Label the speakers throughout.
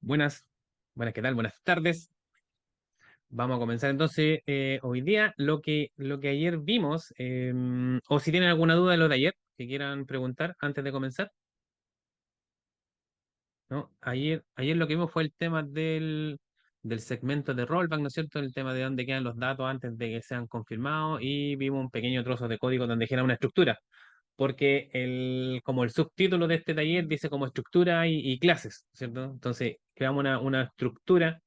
Speaker 1: Buenas, ¿qué tal? Buenas tardes. Vamos a comenzar entonces hoy día lo que ayer vimos, o si tienen alguna duda de lo de ayer que quieran preguntar antes de comenzar, ¿no? Ayer lo que vimos fue el tema del segmento de rollback, ¿no es cierto? El tema de dónde quedan los datos antes de que sean confirmados y vimos un pequeño trozo de código donde genera una estructura, porque como el subtítulo de este taller dice como estructura y clases, ¿cierto? Entonces creamos una estructura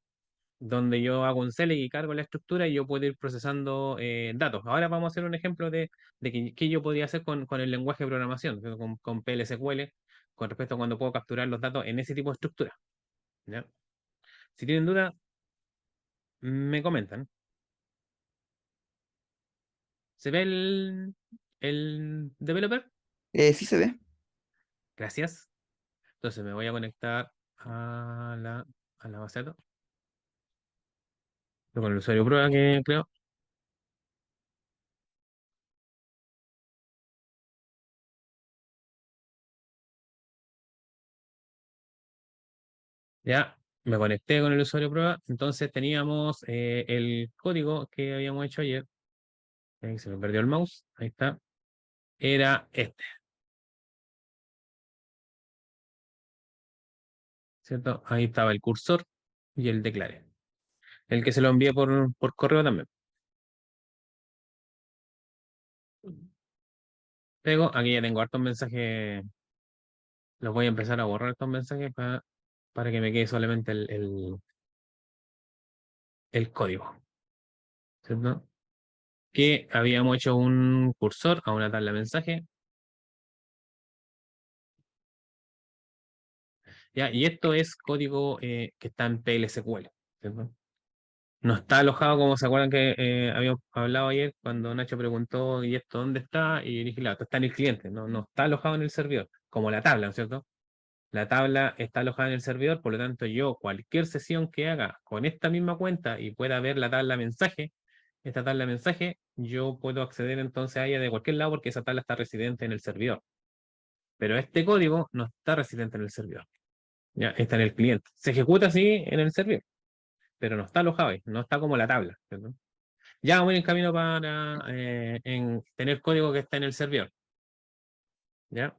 Speaker 1: donde yo hago un select y cargo la estructura y yo puedo ir procesando datos. Ahora vamos a hacer un ejemplo de qué yo podría hacer con el lenguaje de programación, con PLSQL, con respecto a cuando puedo capturar los datos en ese tipo de estructura. ¿Ya? Si tienen duda, me comentan. ¿Se ve el developer?
Speaker 2: Sí se ve.
Speaker 1: Gracias. Entonces me voy a conectar a la base de datos con el usuario prueba que creo. Ya me conecté con el usuario prueba. Entonces teníamos el código que habíamos hecho ayer. Ahí se me perdió el mouse. Ahí está. Era este, ¿cierto? Ahí estaba el cursor y el declare. El que se lo envié por correo también. Pego, aquí ya tengo hartos mensajes. Los voy a empezar a borrar estos mensajes para que me quede solamente el código, ¿cierto? Que habíamos hecho un cursor a una tabla de mensaje. Ya, y esto es código que está en PLSQL, ¿cierto? No está alojado, como se acuerdan que habíamos hablado ayer cuando Nacho preguntó, ¿y esto dónde está? Y dije, claro, esto está en el cliente, no está alojado en el servidor, como la tabla, ¿no es cierto? La tabla está alojada en el servidor, por lo tanto yo cualquier sesión que haga con esta misma cuenta y pueda ver la tabla mensaje, esta tabla mensaje, yo puedo acceder entonces a ella de cualquier lado porque esa tabla está residente en el servidor. Pero este código no está residente en el servidor, ya está en el cliente. Se ejecuta así en el servidor, pero no está alojado ahí, no está como la tabla, ¿cierto? Ya vamos en camino para tener código que está en el servidor. ¿Ya?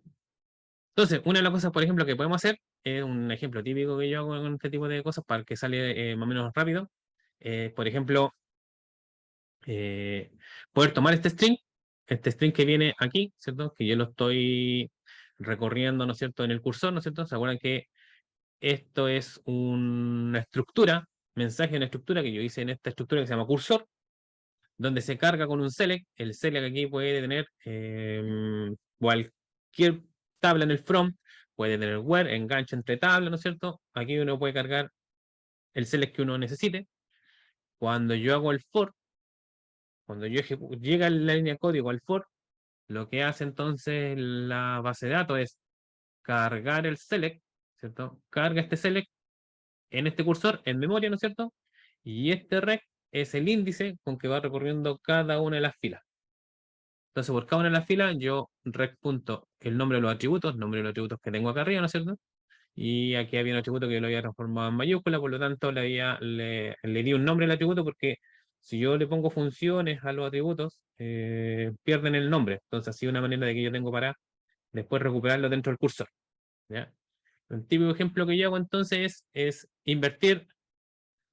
Speaker 1: Entonces, una de las cosas, por ejemplo, que podemos hacer, es un ejemplo típico que yo hago con este tipo de cosas para que sale más o menos rápido. Por ejemplo, eh, poder tomar este string que viene aquí, ¿cierto? Que yo lo estoy recorriendo, ¿no es cierto?, en el cursor, ¿no es cierto? ¿Se acuerdan que esto es una estructura, mensaje en una estructura que yo hice en esta estructura que se llama cursor? Donde se carga con un select. El select aquí puede tener cualquier tabla en el from, puede tener where, enganche entre tablas, ¿no es cierto? Aquí uno puede cargar el select que uno necesite. Cuando yo hago el for, cuando yo llega la línea de código al for, lo que hace entonces la base de datos es cargar el select, ¿cierto? Carga este select en este cursor, en memoria, ¿no es cierto? Y este rec es el índice con que va recorriendo cada una de las filas. Entonces, por cada una de las filas, yo rec. El nombre de los atributos, nombre de los atributos que tengo acá arriba, ¿no es cierto? Y aquí había un atributo que yo lo había transformado en mayúscula, por lo tanto le di un nombre al atributo porque si yo le pongo funciones a los atributos, pierden el nombre. Entonces, así una manera de que yo tengo para después recuperarlo dentro del cursor. ¿Ya? Un típico ejemplo que yo hago entonces es invertir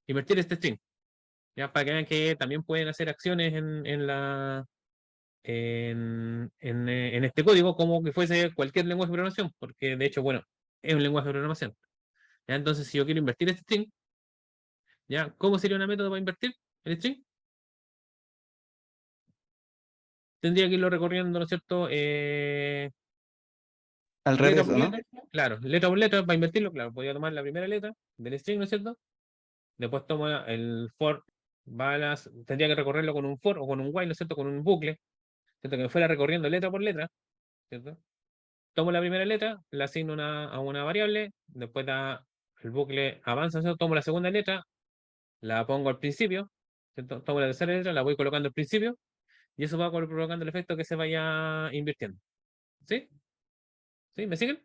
Speaker 1: este string. ¿Ya? Para que vean que también pueden hacer acciones en este código como que fuese cualquier lenguaje de programación, porque de hecho, bueno, es un lenguaje de programación. ¿Ya? Entonces, si yo quiero invertir este string, ¿ya? ¿Cómo sería una método para invertir el string? Tendría que irlo recorriendo, ¿no es cierto?
Speaker 2: Al
Speaker 1: Letra
Speaker 2: revés,
Speaker 1: por
Speaker 2: ¿o no?
Speaker 1: letra, claro, letra por letra, para invertirlo, claro, podría tomar la primera letra del string, ¿no es cierto? Después toma el for, tendría que recorrerlo con un for o con un while, ¿no es cierto? Con un bucle. ¿cierto? Que me fuera recorriendo letra por letra, ¿cierto? Tomo la primera letra, la asigno a una variable, después el bucle avanza, ¿cierto? Tomo la segunda letra, la pongo al principio, ¿cierto? Tomo la tercera letra, la voy colocando al principio, y eso va provocando el efecto que se vaya invirtiendo. ¿Sí? ¿Sí? ¿Me siguen?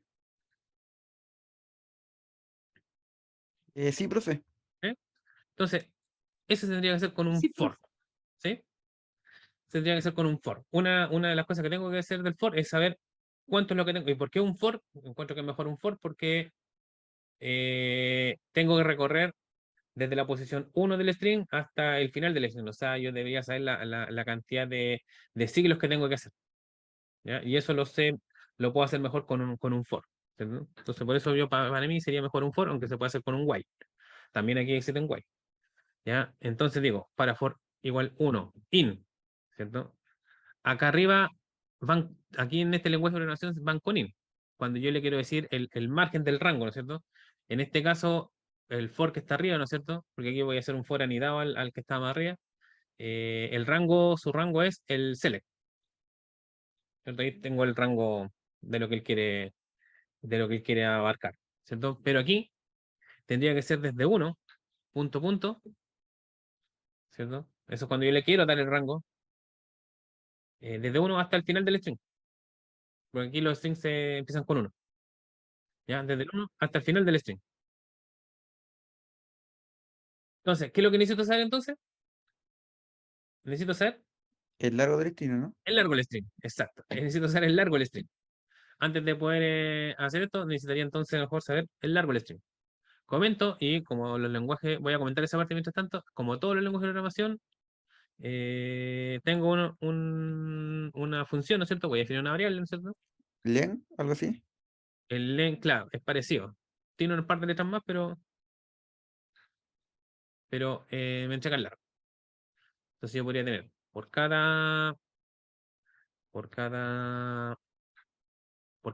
Speaker 2: Sí, profe.
Speaker 1: ¿Eh? Entonces, eso se tendría que hacer con un
Speaker 2: Sí,
Speaker 1: for.
Speaker 2: profe.
Speaker 1: ¿Sí? Se tendría que hacer con un for. Una de las cosas que tengo que hacer del for es saber cuánto es lo que tengo. ¿Y por qué un for? Encuentro que es mejor un for porque tengo que recorrer desde la posición 1 del string hasta el final del string. O sea, yo debería saber la cantidad de siglos que tengo que hacer. ¿Ya? Y eso lo sé, lo puedo hacer mejor con un for. ¿Entiendes? Entonces, por eso yo, para mí sería mejor un for, aunque se puede hacer con un while. También aquí existe un while. ¿Ya? Entonces digo, para for igual 1, in, ¿cierto? Acá arriba, aquí en este lenguaje de programación van con in. Cuando yo le quiero decir el margen del rango, ¿no es cierto? En este caso, el for que está arriba, ¿no es cierto? Porque aquí voy a hacer un for anidado al que está más arriba. Su rango es el select, ¿cierto? Ahí tengo el rango de lo que él quiere, de lo que él quiere abarcar, ¿cierto? Pero aquí tendría que ser desde uno, punto, punto, ¿cierto? Eso es cuando yo le quiero dar el rango, desde uno hasta el final del string. Porque aquí los strings se empiezan con uno. ¿Ya? Desde el uno hasta el final del string. Entonces, ¿qué es lo que necesito saber entonces? Necesito saber
Speaker 2: El largo del destino, ¿no?
Speaker 1: el largo del string. Exacto. Necesito saber el largo del string. Antes de poder hacer esto, necesitaría entonces mejor saber el largo del string. Comento y como los lenguajes, voy a comentar esa parte mientras tanto, como todos los lenguajes de programación, tengo una función, ¿no es cierto? Voy a definir una variable, ¿no es cierto?
Speaker 2: Len, algo así.
Speaker 1: El len, claro, es parecido. Tiene un par de letras más, pero me entrega el largo. Entonces yo podría tener por cada, por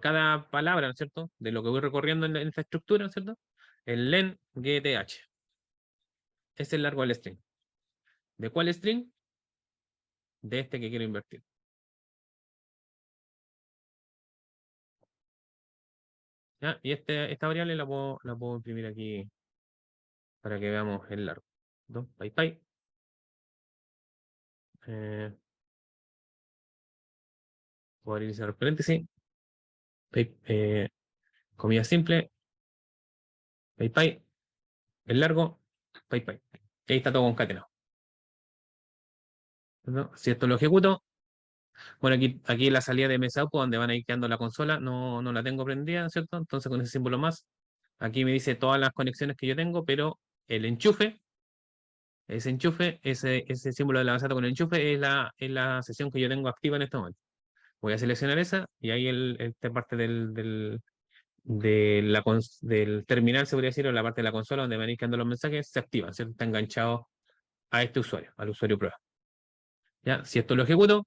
Speaker 1: cada palabra, ¿no es cierto? De lo que voy recorriendo en esta estructura, ¿no es cierto? El len gth. Es el largo del string. ¿De cuál string? De este que quiero invertir. ¿Ya? Y esta variable la puedo imprimir aquí para que veamos el largo. ¿No? PyPy. Eh, Puedo abrir y cerrar paréntesis. Comida simple. PyPy. El largo. PyPy. Y ahí está todo concatenado. ¿No? Si esto lo ejecuto, bueno, aquí la salida de MSAupo, donde van a ir quedando la consola, no la tengo prendida, ¿cierto? Entonces con ese símbolo más, aquí me dice todas las conexiones que yo tengo, pero el enchufe, ese símbolo de la basata con el enchufe es la sesión que yo tengo activa en este momento. Voy a seleccionar esa y ahí esta parte del terminal, se podría decir, o la parte de la consola donde van a ir quedando los mensajes, se activa, ¿cierto? Está enganchado a este usuario, al usuario prueba. ¿Ya? Si esto lo ejecuto,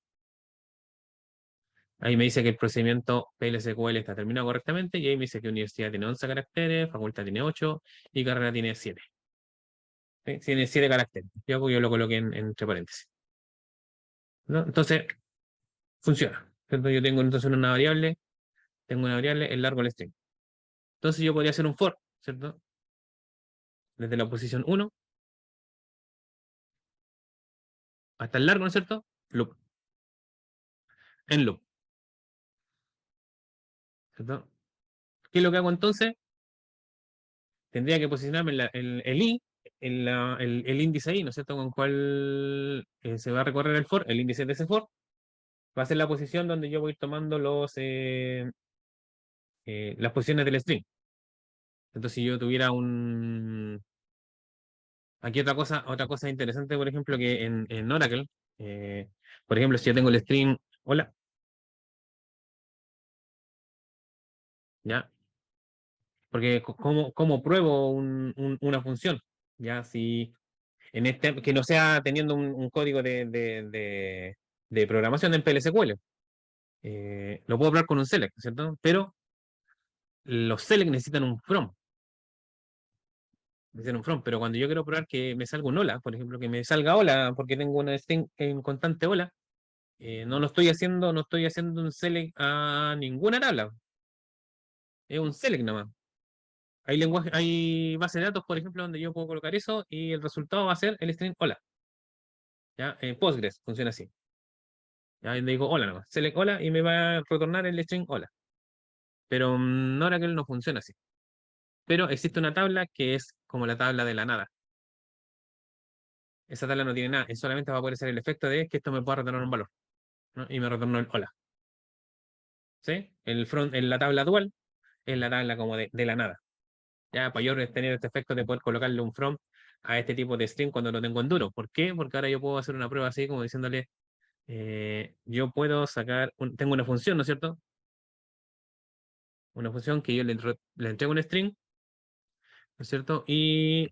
Speaker 1: ahí me dice que el procedimiento PLSQL está terminado correctamente y ahí me dice que universidad tiene 11 caracteres, facultad tiene 8 y carrera tiene 7. ¿Sí? Tiene 7 caracteres. Yo lo coloqué entre paréntesis. ¿No? Entonces, funciona. ¿Cierto? Yo tengo entonces tengo una variable, el largo del string. Entonces yo podría hacer un for, ¿cierto? Desde la posición 1 hasta el largo, ¿no es cierto? Loop, en loop, ¿cierto? ¿Qué es lo que hago entonces? Tendría que posicionarme el i, el índice i, ¿no es cierto? Con cuál se va a recorrer el for, el índice de ese for, va a ser la posición donde yo voy a ir tomando las posiciones del string. Entonces, si yo tuviera aquí otra cosa interesante, por ejemplo, que en Oracle, eh, por ejemplo, si yo tengo el string, hola, ¿ya? Porque ¿cómo pruebo una función? ¿Ya? Si que no sea teniendo un código de programación en PLSQL. Lo puedo probar con un select, ¿cierto? Pero los select necesitan un from, pero cuando yo quiero probar que me salga un hola, por ejemplo, que me salga hola porque tengo una string en constante hola, no no estoy haciendo un select a ninguna tabla. Es un select nomás. Hay bases de datos, por ejemplo, donde yo puedo colocar eso y el resultado va a ser el string hola. ¿Ya? Postgres funciona así. Ya, y le digo hola nomás. Select hola y me va a retornar el string hola. Pero Oracle no funciona así. Pero existe una tabla que es como la tabla de la nada. Esa tabla no tiene nada, solamente va a poder ser el efecto de que esto me pueda retornar un valor, ¿no? Y me retornó el hola. ¿Sí? En la tabla dual es la tabla como de la nada. Ya, para yo tener este efecto de poder colocarle un from a este tipo de string cuando lo tengo en duro. ¿Por qué? Porque ahora yo puedo hacer una prueba así como diciéndole, yo puedo sacar, tengo una función, ¿no es cierto? Una función que yo le entrego un string, ¿no es cierto? Y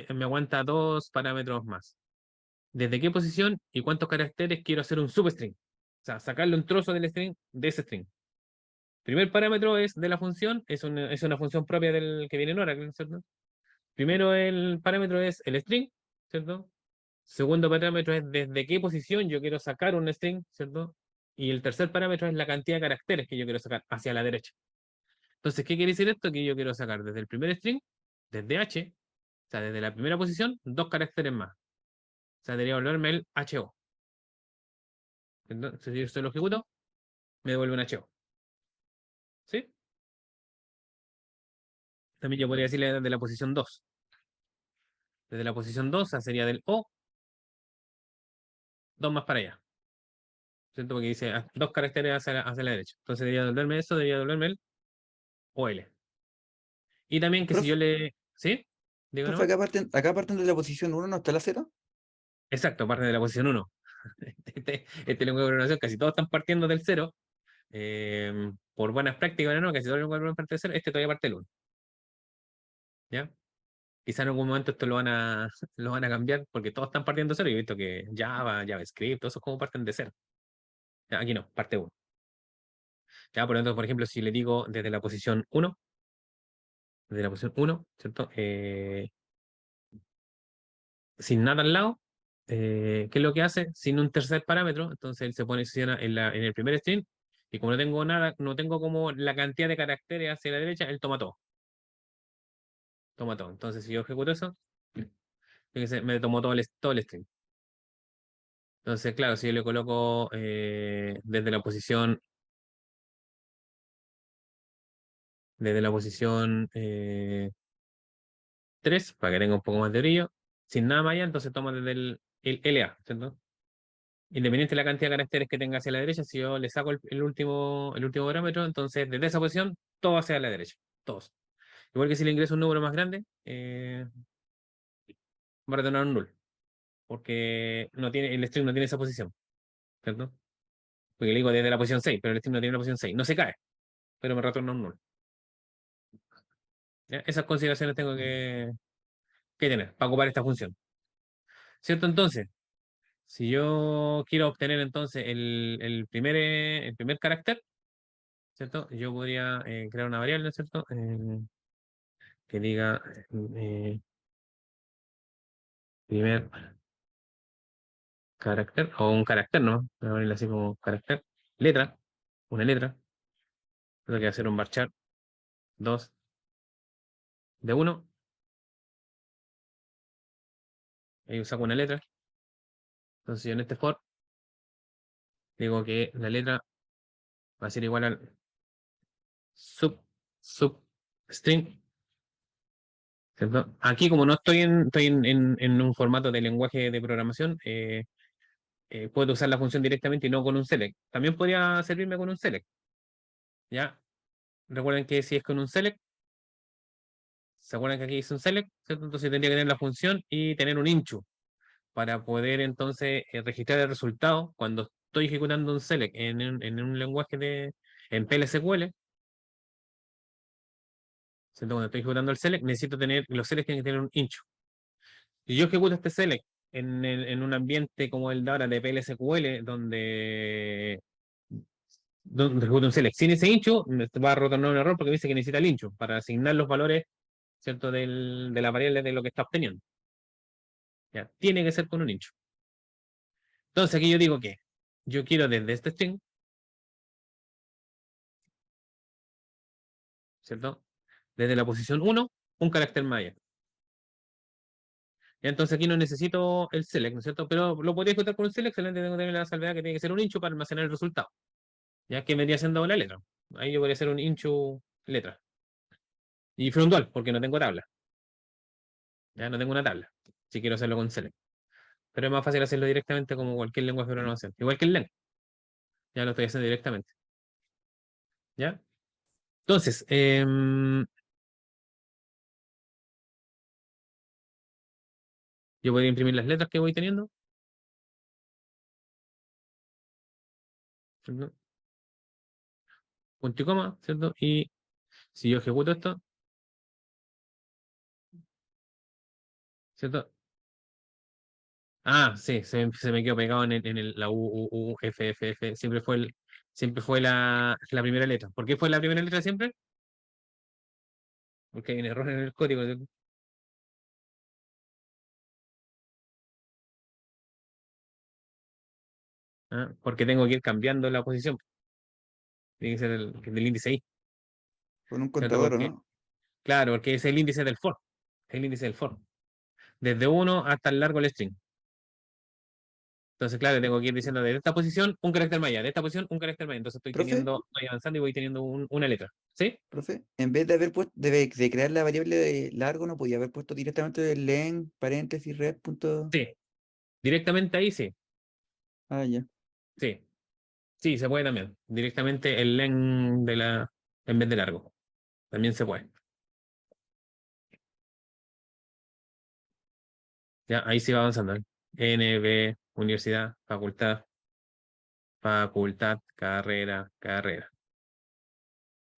Speaker 1: me aguanta dos parámetros más. ¿Desde qué posición y cuántos caracteres quiero hacer un substring? O sea, sacarle un trozo del string de ese string. Primer parámetro es de la función, es una función propia del que viene en Oracle, ¿cierto? Primero el parámetro es el string, ¿cierto? Segundo parámetro es desde qué posición yo quiero sacar un string, ¿cierto? Y el tercer parámetro es la cantidad de caracteres que yo quiero sacar hacia la derecha. Entonces, ¿qué quiere decir esto? Que yo quiero sacar desde el primer string, desde H, o sea, desde la primera posición, dos caracteres más. O sea, debería volverme el HO. Entonces, si yo esto lo ejecuto, me devuelve un HO. ¿Sí? También yo podría decirle desde la posición 2. Desde la posición 2 sería del O, dos más para allá. ¿Cierto? Porque dice dos caracteres hacia la derecha. Entonces debería devolverme eso, debería devolverme el OL. Y también que si
Speaker 2: Profe,
Speaker 1: yo le... ¿Sí? Digo
Speaker 2: profe,
Speaker 1: nomás.
Speaker 2: acá parten de la posición uno, ¿no está la cero?
Speaker 1: Exacto, parte de la posición 1. Este lenguaje de programación, casi todos están partiendo del cero. Por buenas prácticas, ¿no? Casi todos los lenguajes de programación parten del cero. Este todavía parte del 1. ¿Ya? Quizá en algún momento esto lo van a cambiar porque todos están partiendo de cero. Yo he visto que Java, JavaScript, todos esos como parten de cero. Ya, aquí no, parte 1. Ya, por lo tanto, por ejemplo, si le digo desde la posición 1, desde la posición 1, ¿cierto? Sin nada al lado, ¿qué es lo que hace? Sin un tercer parámetro, entonces él se posiciona en el primer string, y como no tengo nada, no tengo como la cantidad de caracteres hacia la derecha, él toma todo. Toma todo. Entonces, si yo ejecuto eso, fíjense, me tomó todo el string. Entonces, claro, si yo le coloco desde la posición 3, para que tenga un poco más de brillo, sin nada más allá, entonces toma desde el LA, ¿cierto? Independiente de la cantidad de caracteres que tenga hacia la derecha, si yo le saco el último parámetro, entonces desde esa posición, todo hacia la derecha, todos. Igual que si le ingreso un número más grande, va a retornar un null, porque el string no tiene esa posición, ¿cierto? Porque le digo desde la posición 6, pero el string no tiene la posición 6. No se cae, pero me retorna un null. ¿Ya? Esas consideraciones tengo que tener para ocupar esta función. ¿Cierto? Entonces, si yo quiero obtener entonces el primer carácter, ¿cierto? Yo podría crear una variable, ¿no es cierto? Que diga eh, primer carácter, o un carácter, ¿no? Voy a ponerle así como carácter, letra, una letra, tengo que hacer un varchar 2 de 1, ahí saco una letra, entonces yo en este for digo que la letra va a ser igual al sub, sub string, ¿cierto? Aquí como no estoy en un formato de lenguaje de programación, puedo usar la función directamente y no con un select. También podría servirme con un select, ¿ya? Recuerden que si es con un select, ¿se acuerdan que aquí hice un select? ¿Cierto? Entonces tendría que tener la función y tener un inchu para poder entonces registrar el resultado cuando estoy ejecutando un select en un lenguaje en PLSQL, ¿cierto? Cuando estoy ejecutando el select, necesito tener, los selects tienen que tener un inchu. Si yo ejecuto este select en un ambiente como el de ahora de PLSQL, donde ejecuto un select sin ese inchu, me va a retornar un error porque me dice que necesita el inchu para asignar los valores, ¿cierto? De la variable de lo que está obteniendo. Ya, tiene que ser con un inchu. Entonces aquí yo digo que yo quiero desde este string, ¿cierto? Desde la posición 1, un carácter más allá. Y entonces aquí no necesito el select, ¿no es cierto? Pero lo podría ejecutar con el select, solamente tengo que tener la salvedad que tiene que ser un inchu para almacenar el resultado. Ya que vendría siendo la letra. Ahí yo podría hacer un inchu letra. Y frontal, porque no tengo tabla. Ya no tengo una tabla. Si quiero hacerlo con select. Pero es más fácil hacerlo directamente como cualquier lenguaje de programación. Igual que el len. Ya lo estoy haciendo directamente. ¿Ya? Entonces, yo podría imprimir las letras que voy teniendo. ¿Cierto? Punto y coma, ¿cierto? Y si yo ejecuto esto, ¿cierto? Ah, sí, se me quedó pegado la F, F, F. Siempre fue la primera letra. ¿Por qué fue la primera letra siempre? Porque hay un error en el código. ¿Cierto? Ah, porque tengo que ir cambiando la posición. Tiene que ser del índice I,
Speaker 2: Con un
Speaker 1: ¿cierto?
Speaker 2: contador, ¿o
Speaker 1: Porque,
Speaker 2: no?
Speaker 1: claro, porque es el índice del for. El índice del for. Desde uno hasta el largo del string. Entonces, claro, tengo que ir diciendo de esta posición un carácter más allá, de esta posición un carácter más allá. Entonces
Speaker 2: Profe,
Speaker 1: estoy avanzando y voy teniendo una letra. ¿Sí?
Speaker 2: profe, en vez de haber puesto, de crear la variable de largo, no podía haber puesto directamente el len, paréntesis, red, punto.
Speaker 1: Sí. Directamente ahí sí.
Speaker 2: Ah, ya.
Speaker 1: Sí. Sí, se puede también. Directamente el len en vez de largo. También se puede. Ya, ahí sí va avanzando. ¿Eh? N, B, universidad, facultad, facultad, carrera, carrera.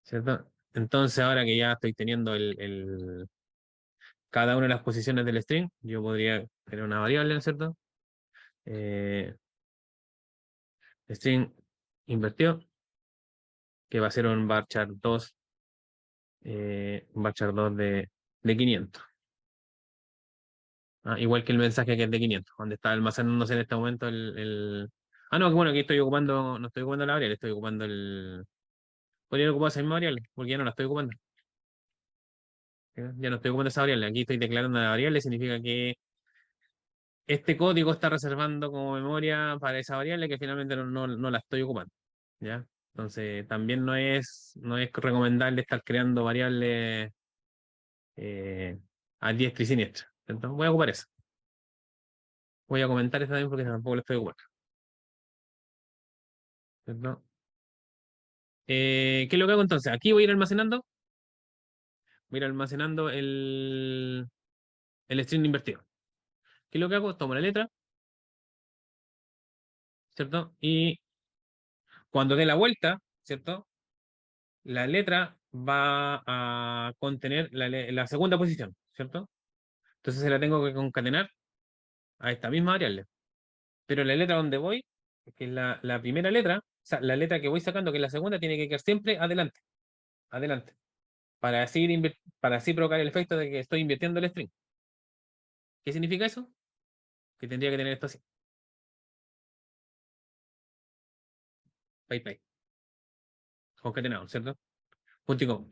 Speaker 1: ¿Cierto? Entonces, ahora que ya estoy teniendo cada una de las posiciones del string, yo podría tener una variable, ¿no es cierto? Eh, string invertido, que va a ser un varchar 2 de 500. Ah, igual que el mensaje que es de 500, donde está almacenándose en este momento Ah, no, que bueno, aquí no estoy ocupando la variable, estoy ocupando podría ocupar esa misma variable, porque ya no la estoy ocupando. ¿Ya? Ya no estoy ocupando esa variable, aquí estoy declarando la variable, significa que este código está reservando como memoria para esa variable que finalmente no la estoy ocupando. ¿Ya? Entonces, también no es recomendable estar creando variables a diestra y siniestra. Entonces, voy a ocupar eso. Voy a comentar esta también porque tampoco la estoy ocupando. ¿Cierto? ¿Qué es lo que hago entonces? Aquí voy a ir almacenando el string invertido. ¿Qué es lo que hago? Tomo la letra, ¿cierto? Y cuando dé la vuelta, ¿cierto? La letra va a contener la segunda posición, ¿cierto? Entonces se la tengo que concatenar a esta misma variable. Pero la letra donde voy, que es la primera letra, o sea, la letra que voy sacando, que es la segunda, tiene que quedar siempre adelante, adelante, para así provocar el efecto de que estoy invirtiendo el string. ¿Qué significa eso? Que tendría que tener esto así. Pay, pay. Concatenado, ¿cierto? Punto y coma.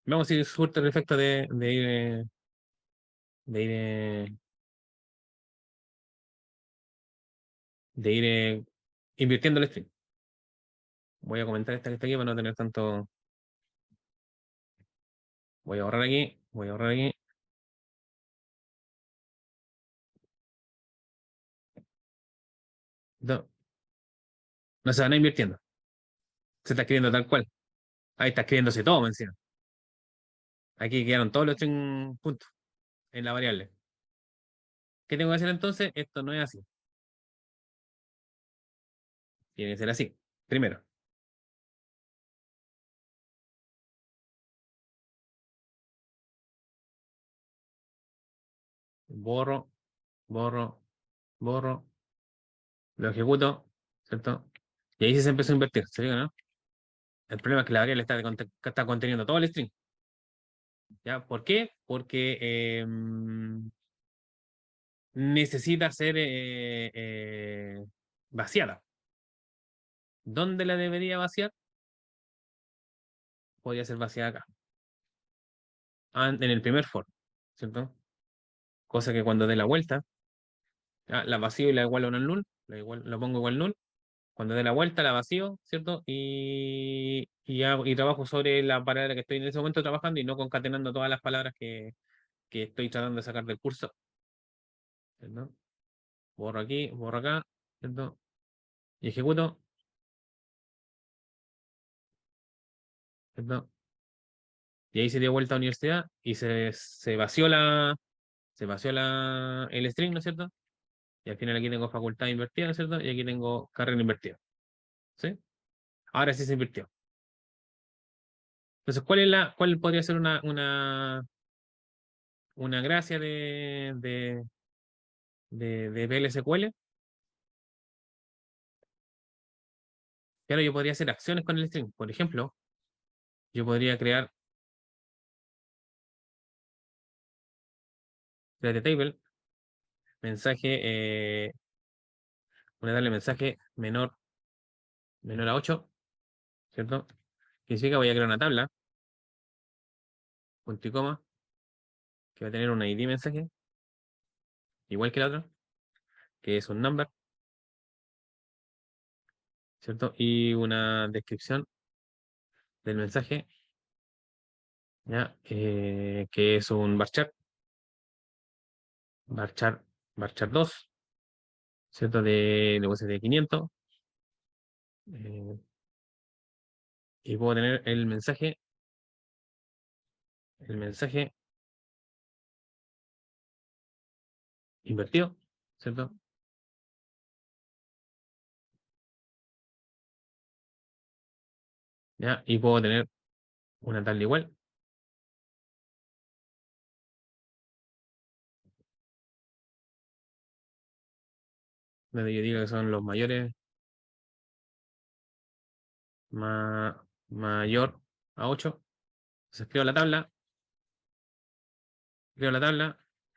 Speaker 1: Vamos a ir surte el efecto de ir invirtiendo el string. Voy a comentar esta que está aquí para no tener tanto. Voy a ahorrar aquí, voy a ahorrar aquí. No, no se van a invirtiendo. Se está escribiendo tal cual. Ahí está escribiéndose todo, me encima. Aquí quedaron todos los string puntos en la variable. ¿Qué tengo que hacer entonces? Esto no es así. Tiene que ser así. Primero, borro, borro, borro, lo ejecuto, ¿cierto? Y ahí sí se empezó a invertir, ¿se fijan, no? El problema es que la variable está conteniendo todo el string. ¿Ya? ¿Por qué? Porque necesita ser vaciada. ¿Dónde la debería vaciar? Podría ser vaciada acá, en el primer for, ¿cierto? Cosa que cuando dé la vuelta, la vacío y la igualo a un null, lo pongo igual null. Cuando dé la vuelta, la vacío, ¿cierto? Y trabajo sobre la palabra que estoy en ese momento trabajando y no concatenando todas las palabras que estoy tratando de sacar del curso, ¿cierto? Borro aquí, borro acá, ¿cierto? Y ejecuto, ¿cierto? Y ahí se dio vuelta a universidad y se vació el string, ¿no es cierto? Y al final aquí tengo facultad invertida, ¿no es cierto? Y aquí tengo carrera invertida, ¿sí? Ahora sí se invirtió. Entonces, ¿cuál podría ser una gracia de PLSQL? Que ahora yo podría hacer acciones con el string. Por ejemplo, yo podría create table, mensaje, voy a darle mensaje menor a 8, ¿cierto? Que significa voy a crear una tabla, punto y coma, que va a tener un ID mensaje, igual que la otra, que es un number, ¿cierto? Y una descripción del mensaje, ¿ya? Que es un varchar, varchar 2, ¿cierto? Le puse de 500, eh, y puedo tener el mensaje invertido, ¿cierto? ¿Ya? Y puedo tener una tabla igual, donde yo diga que son los mayores, mayor a 8. Entonces creo la tabla.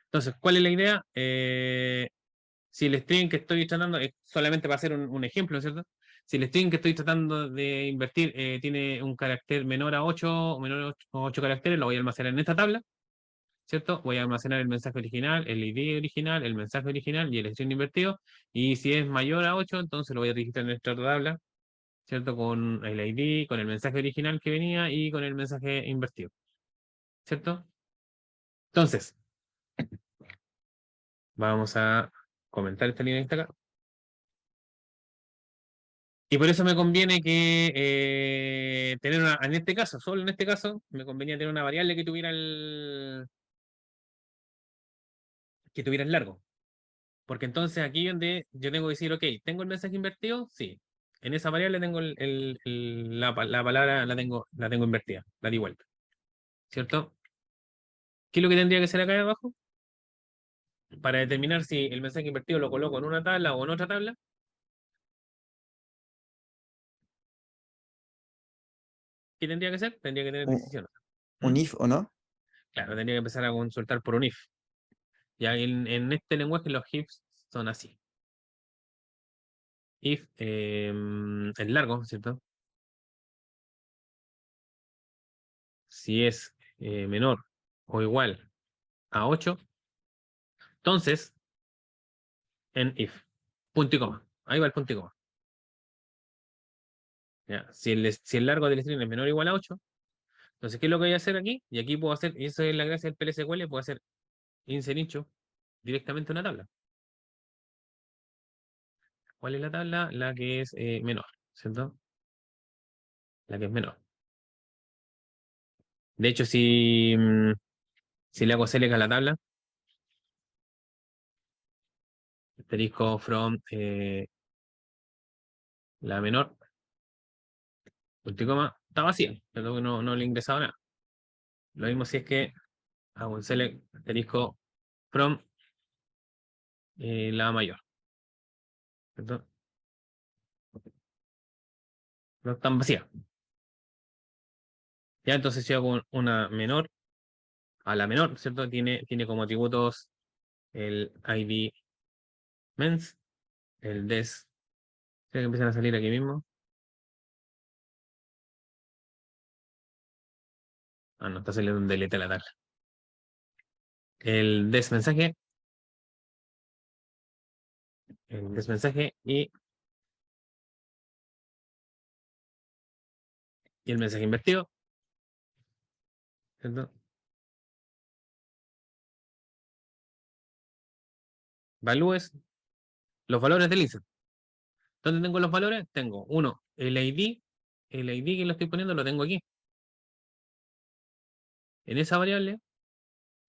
Speaker 1: Entonces, ¿cuál es la idea? Si el string que estoy tratando, es solamente para hacer un ejemplo, ¿cierto? Si el string que estoy tratando de invertir tiene un carácter menor a 8 o menor a 8 caracteres, lo voy a almacenar en esta tabla, ¿cierto? Voy a almacenar el mensaje original, el ID original, el mensaje original y el string invertido. Y si es mayor a 8, entonces lo voy a registrar en esta otra tabla, ¿cierto? Con el ID, con el mensaje original que venía y con el mensaje invertido, ¿cierto? Entonces, vamos a comentar esta línea que está acá. Y por eso me conviene tener en este caso, solo en este caso, me convenía tener una variable que tuviera el largo. Porque entonces aquí donde yo tengo que decir, ok, ¿tengo el mensaje invertido? Sí. En esa variable tengo la palabra, la tengo invertida, la di vuelta. ¿Cierto? ¿Qué es lo que tendría que hacer acá abajo? Para determinar si el mensaje invertido lo coloco en una tabla o en otra tabla, ¿qué tendría que hacer? Tendría que tener
Speaker 2: Un,
Speaker 1: decisiones. ¿Mm?
Speaker 2: un if o no.
Speaker 1: Claro, tendría que empezar a consultar por un if. Ya en este lenguaje los ifs son así. If es largo, ¿cierto? Si es menor o igual a 8, entonces en if. Punto y coma. Ahí va el punto y coma. ¿Ya? Si el largo del string es menor o igual a 8, entonces, ¿qué es lo que voy a hacer aquí? Y aquí puedo hacer, y eso es la gracia del PLSQL, puedo hacer insert into directamente una tabla. ¿Cuál es la tabla? La que es menor, ¿cierto? La que es menor. De hecho, si le hago select a la tabla, asterisco from la menor, punto y coma, está vacía, pero no le he ingresado nada. Lo mismo si es que hago un select asterisco from la mayor, ¿cierto? No están vacías. Ya entonces si hago una menor a la menor, ¿cierto? Tiene como atributos el ID mens, el des, creo que empiezan a salir aquí mismo. Ah, no, está saliendo un delete a la tabla. El des mensaje, y el mensaje invertido, ¿cierto? Valúes, los valores del insert. ¿Dónde tengo los valores? Tengo uno, el ID que lo estoy poniendo lo tengo aquí. En esa variable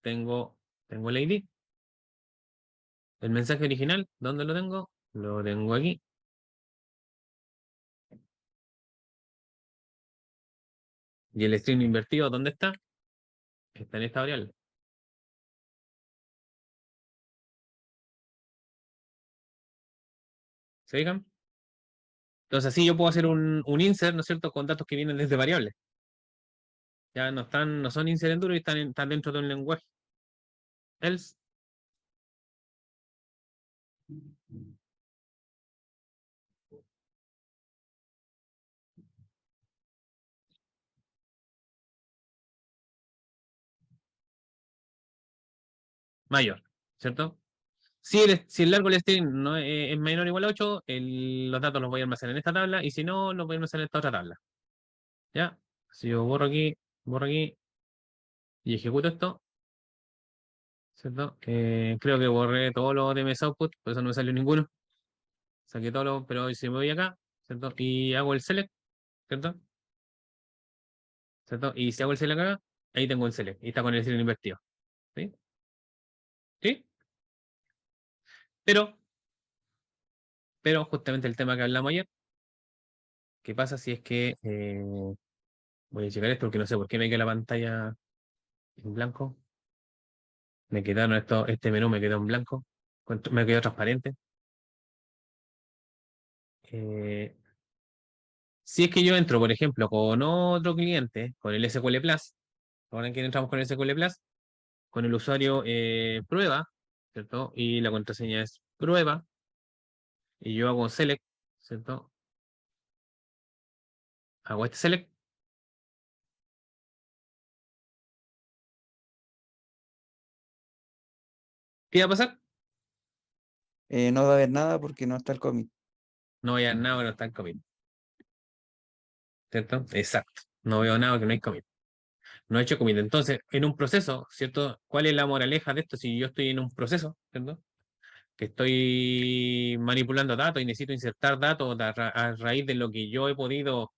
Speaker 1: tengo el ID. El mensaje original, ¿dónde lo tengo? Lo tengo aquí. Y el string invertido, ¿dónde está? Está en esta variable. ¿Se fijan? Entonces así yo puedo hacer un insert, ¿no es cierto?, con datos que vienen desde variables. Ya no son insert en duro y están dentro de un lenguaje. Else, mayor, ¿cierto? Si el largo del string no es menor o igual a 8, los datos los voy a almacenar en esta tabla, y si no, los voy a almacenar en esta otra tabla. ¿Ya? Si yo borro aquí y ejecuto esto, ¿cierto? Creo que borré todos los DMS output, por eso no me salió ninguno. Saqué todos los, pero si me voy acá, ¿cierto? Y hago el select, ¿cierto? ¿Cierto? Y si hago el select acá, ahí tengo el select, y está con el string invertido. ¿Sí? ¿Sí? Pero, pero justamente el tema que hablamos ayer, ¿qué pasa si es que voy a checar esto porque no sé por qué me queda la pantalla en blanco? Me quedaron este menú me quedó en blanco, me quedó transparente. Eh, si es que yo entro, por ejemplo, con otro cliente, con el SQL Plus, ahora que entramos con el SQL Plus, con el usuario prueba, ¿cierto? Y la contraseña es prueba, y yo hago select, ¿cierto? Hago este select, ¿qué va a pasar?
Speaker 2: No va a haber nada porque no está el commit.
Speaker 1: No voy a nada, no está el commit, ¿cierto? Exacto. No veo nada que no hay commit. No he hecho commit. Entonces, en un proceso, ¿cierto? ¿Cuál es la moraleja de esto? Si yo estoy en un proceso, ¿cierto? Que estoy manipulando datos y necesito insertar datos a raíz de lo que yo he podido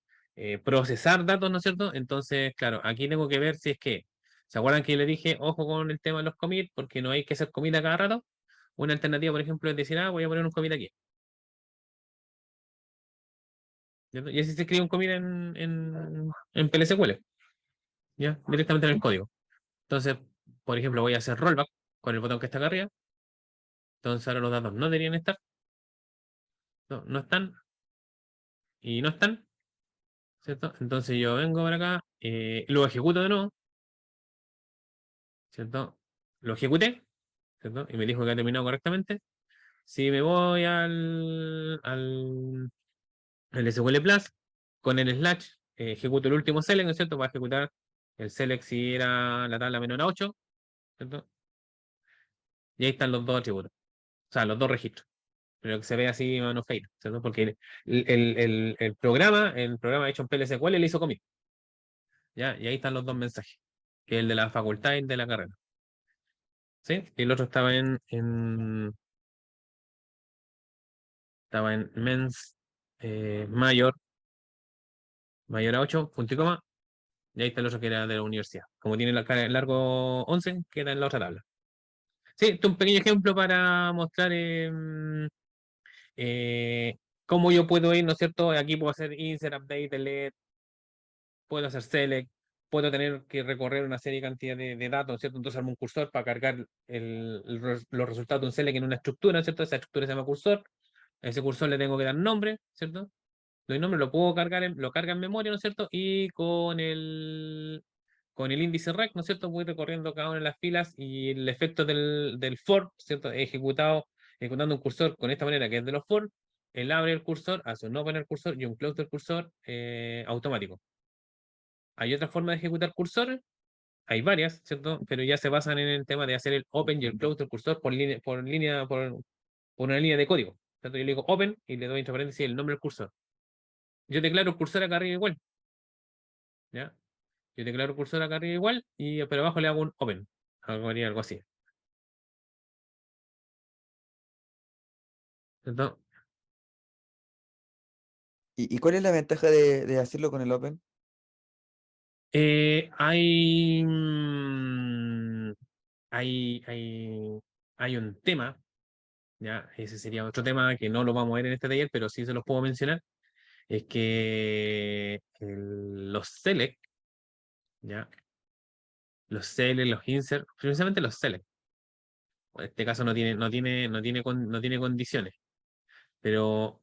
Speaker 1: procesar datos, ¿no es cierto? Entonces, claro, aquí tengo que ver si es que, ¿se acuerdan que le dije, ojo con el tema de los commits, porque no hay que hacer commit a cada rato? Una alternativa, por ejemplo, es decir, voy a poner un commit aquí. ¿Cierto? Y así se escribe un commit en PLSQL, ¿ya? Directamente en el código. Entonces, por ejemplo, voy a hacer rollback con el botón que está acá arriba. Entonces ahora los datos no deberían estar, no están y no están, ¿cierto? Entonces yo vengo para acá, lo ejecuto de nuevo, ¿cierto? Lo ejecuté, ¿cierto? Y me dijo que ha terminado correctamente. Si me voy al SQL Plus, con el slash, ejecuto el último select, ¿no es cierto? Para ejecutar el select si era la tabla menor a 8, ¿cierto? Y ahí están los dos atributos, o sea, los dos registros. Pero que se ve así mano fade, ¿cierto? Porque el programa hecho en PLSQL le hizo commit, ¿ya? Y ahí están los dos mensajes, que es el de la facultad y el de la carrera, ¿sí? Y el otro estaba en mens mayor a 8, punto y coma, y ahí está el otro que era de la universidad. Como tiene el largo 11, queda en la otra tabla. Sí, este es un pequeño ejemplo para mostrar eh, cómo yo puedo ir, ¿no es cierto? Aquí puedo hacer insert, update, delete, puedo hacer select, puedo tener que recorrer una serie de cantidad de datos, ¿cierto? Entonces armo un cursor para cargar los resultados de un select en una estructura, ¿cierto? Esa estructura se llama cursor. A ese cursor le tengo que dar nombre, ¿cierto? El nombre lo puedo cargar, lo carga en memoria, ¿no es cierto? Y con el índice rec, ¿no es cierto? Voy recorriendo cada una de las filas y el efecto del for, ¿cierto? Ejecutando un cursor con esta manera que es de los for, él abre el cursor, hace un open el cursor y un close del cursor automático. Hay otra forma de ejecutar cursores, hay varias, ¿cierto? Pero ya se basan en el tema de hacer el open y el close del cursor por una línea de código. ¿Cierto? Yo le digo open y le doy entre paréntesis el nombre del cursor. Yo declaro el cursor acá arriba igual, ¿ya? Yo declaro el cursor acá arriba igual, pero abajo le hago un open. Algo así. ¿Cierto?
Speaker 2: ¿Y cuál es la ventaja de hacerlo con el Open?
Speaker 1: Eh, hay, mm, hay, hay, hay un tema, ¿ya? Ese sería otro tema que no lo vamos a ver en este taller, pero sí se los puedo mencionar. Es que los select, ¿ya? Los select, los insert, precisamente los select. En este caso no tiene condiciones. Pero,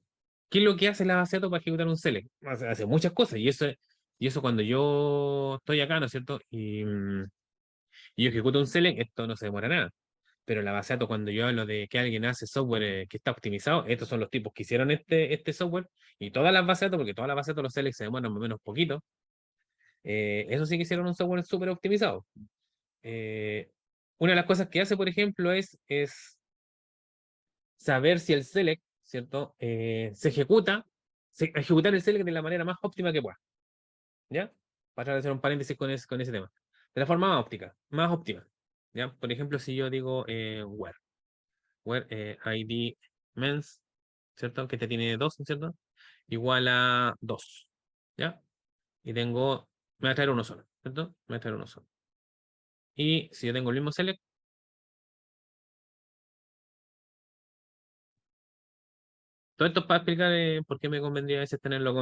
Speaker 1: ¿qué es lo que hace la base de datos para ejecutar un select? Hace muchas cosas, y eso cuando yo estoy acá, ¿no es cierto? Y yo ejecuto un select, esto no se demora nada. Pero la base de datos, cuando yo hablo de que alguien hace software que está optimizado, estos son los tipos que hicieron este software, y todas las bases de datos, porque todas las bases de datos, los selects se demoran más o menos poquito, eso sí que hicieron un software súper optimizado. Eh, una de las cosas que hace, por ejemplo, es saber si el select, ¿cierto? Ejecutar el select de la manera más óptima que pueda, ¿ya? Para tratar de hacer un paréntesis con ese tema. De la forma más óptima, ¿ya? Por ejemplo, si yo digo where ID mens, ¿cierto? Que te tiene 2, ¿cierto? Igual a 2, ¿ya? Y me va a traer uno solo, ¿cierto? Me va a traer uno solo. Y si yo tengo el mismo select, todo esto es para explicar por qué me convendría a veces tenerlo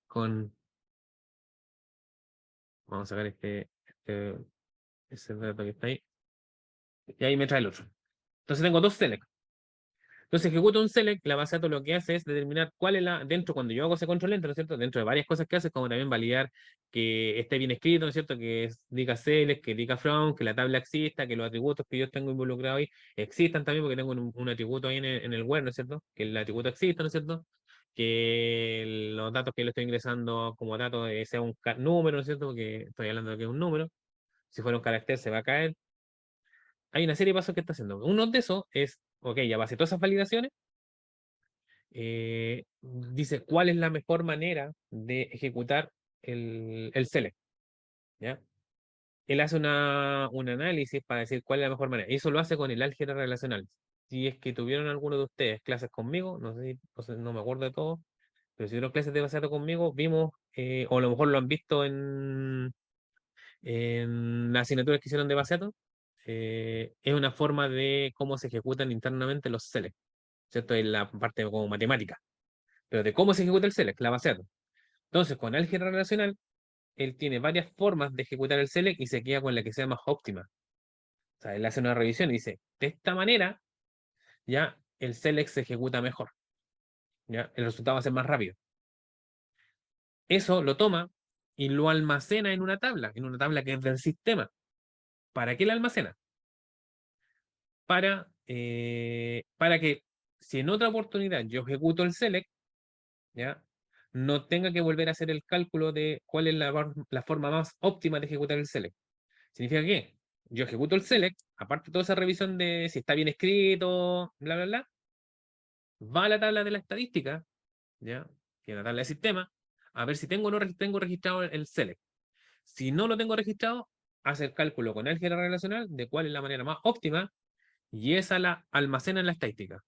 Speaker 1: con vamos a sacar ese dato que está ahí, y ahí me trae el otro. Entonces tengo dos select. Entonces ejecuto un select, la base de datos lo que hace es determinar cuál es dentro, cuando yo hago ese control enter, ¿no es cierto? Dentro de varias cosas que hace, como también validar que esté bien escrito, ¿no es cierto? Diga select, que diga from, que la tabla exista, que los atributos que yo tengo involucrados ahí existan también, porque tengo un atributo ahí en el web, ¿no es cierto? Que el atributo exista, ¿no es cierto? Que los datos que le estoy ingresando como datos sea un número, ¿no es cierto? Porque estoy hablando de que es un número. Si fuera un carácter se va a caer. Hay una serie de pasos que está haciendo. Uno de esos es, ok, ya base todas esas validaciones, dice cuál es la mejor manera de ejecutar el select, ¿ya? Él hace un análisis para decir cuál es la mejor manera. Y eso lo hace con el álgebra relacional. Si es que tuvieron alguno de ustedes clases conmigo, no sé, no me acuerdo de todo, pero si tuvieron clases de base de datos conmigo, vimos, o a lo mejor lo han visto en las asignaturas que hicieron de base de datos, es una forma de cómo se ejecutan internamente los select, ¿cierto? En la parte como matemática, pero de cómo se ejecuta el select, la base de datos. Entonces, con álgebra relacional, él tiene varias formas de ejecutar el select y se queda con la que sea más óptima. O sea, él hace una revisión y dice, de esta manera, ya el select se ejecuta mejor, ya el resultado va a ser más rápido. Eso lo toma y lo almacena en una tabla que es del sistema. ¿Para qué la almacena? Para que si en otra oportunidad yo ejecuto el select, ¿ya? No tenga que volver a hacer el cálculo de cuál es la forma más óptima de ejecutar el select. Significa que yo ejecuto el select, aparte de toda esa revisión de si está bien escrito, bla, bla, bla, va a la tabla de la estadística, ¿ya? Que es la tabla de sistema, a ver si tengo o no tengo registrado el select. Si no lo tengo registrado, hace el cálculo con álgebra relacional de cuál es la manera más óptima y esa la almacena en la estadística.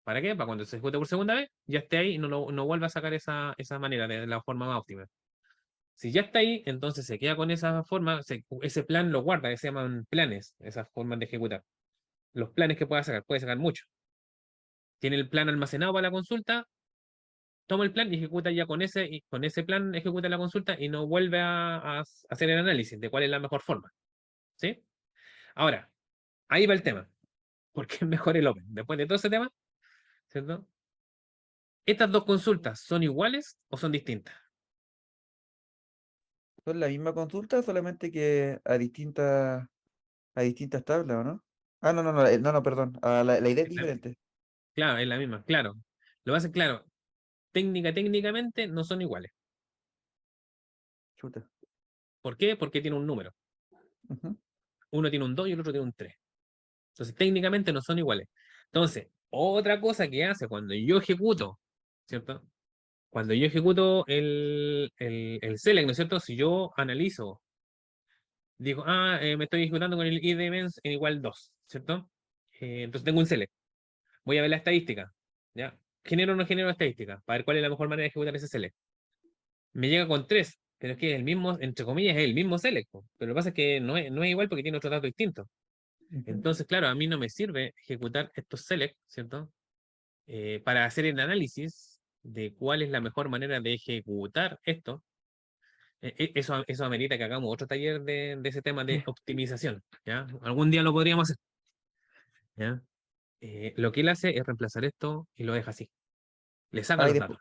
Speaker 1: ¿Para qué? Para cuando se ejecute por segunda vez, ya esté ahí y no vuelva a sacar esa manera de la forma más óptima. Si ya está ahí, entonces se queda con esa forma, ese plan lo guarda, que se llaman planes, esas formas de ejecutar. Los planes que puede sacar mucho. Tiene el plan almacenado para la consulta, toma el plan y ejecuta ya con ese plan ejecuta la consulta y no vuelve a hacer el análisis de cuál es la mejor forma. ¿Sí? Ahora, ahí va el tema. ¿Por qué es mejor el Open? Después de todo ese tema, ¿cierto? ¿Estas dos consultas son iguales o son distintas?
Speaker 2: Son la misma consulta, solamente que a distintas tablas, ¿o no? Ah, no, no, no, no, perdón. La idea es
Speaker 1: Es la-
Speaker 2: diferente.
Speaker 1: Claro, es la misma, claro. Lo hacen claro. Técnicamente no son iguales.
Speaker 2: Chuta.
Speaker 1: ¿Por qué? Porque tiene un número.
Speaker 2: Ujú,
Speaker 1: Uno tiene un 2 y el otro tiene un 3. Entonces, técnicamente no son iguales. Entonces, otra cosa que hace cuando yo ejecuto, ¿cierto? Cuando yo ejecuto el select, ¿no es cierto? Si yo analizo, digo, me estoy ejecutando con el idemens en igual 2, ¿cierto? Entonces tengo un select. Voy a ver la estadística, ¿ya? ¿Genero o no genero estadística? Para ver cuál es la mejor manera de ejecutar ese select. Me llega con 3, pero es que es el mismo, entre comillas, es el mismo select, po. Pero lo que pasa es que no es igual porque tiene otro dato distinto.
Speaker 2: ujú.
Speaker 1: Entonces, claro, a mí no me sirve ejecutar estos select, ¿cierto? Para hacer el análisis de cuál es la mejor manera de ejecutar esto. Eso amerita que hagamos otro taller de ese tema de optimización, ¿ya? Algún día lo podríamos hacer, ¿ya? Lo que él hace es reemplazar esto y lo deja así. Le saca
Speaker 2: Ah, y
Speaker 1: los
Speaker 2: después,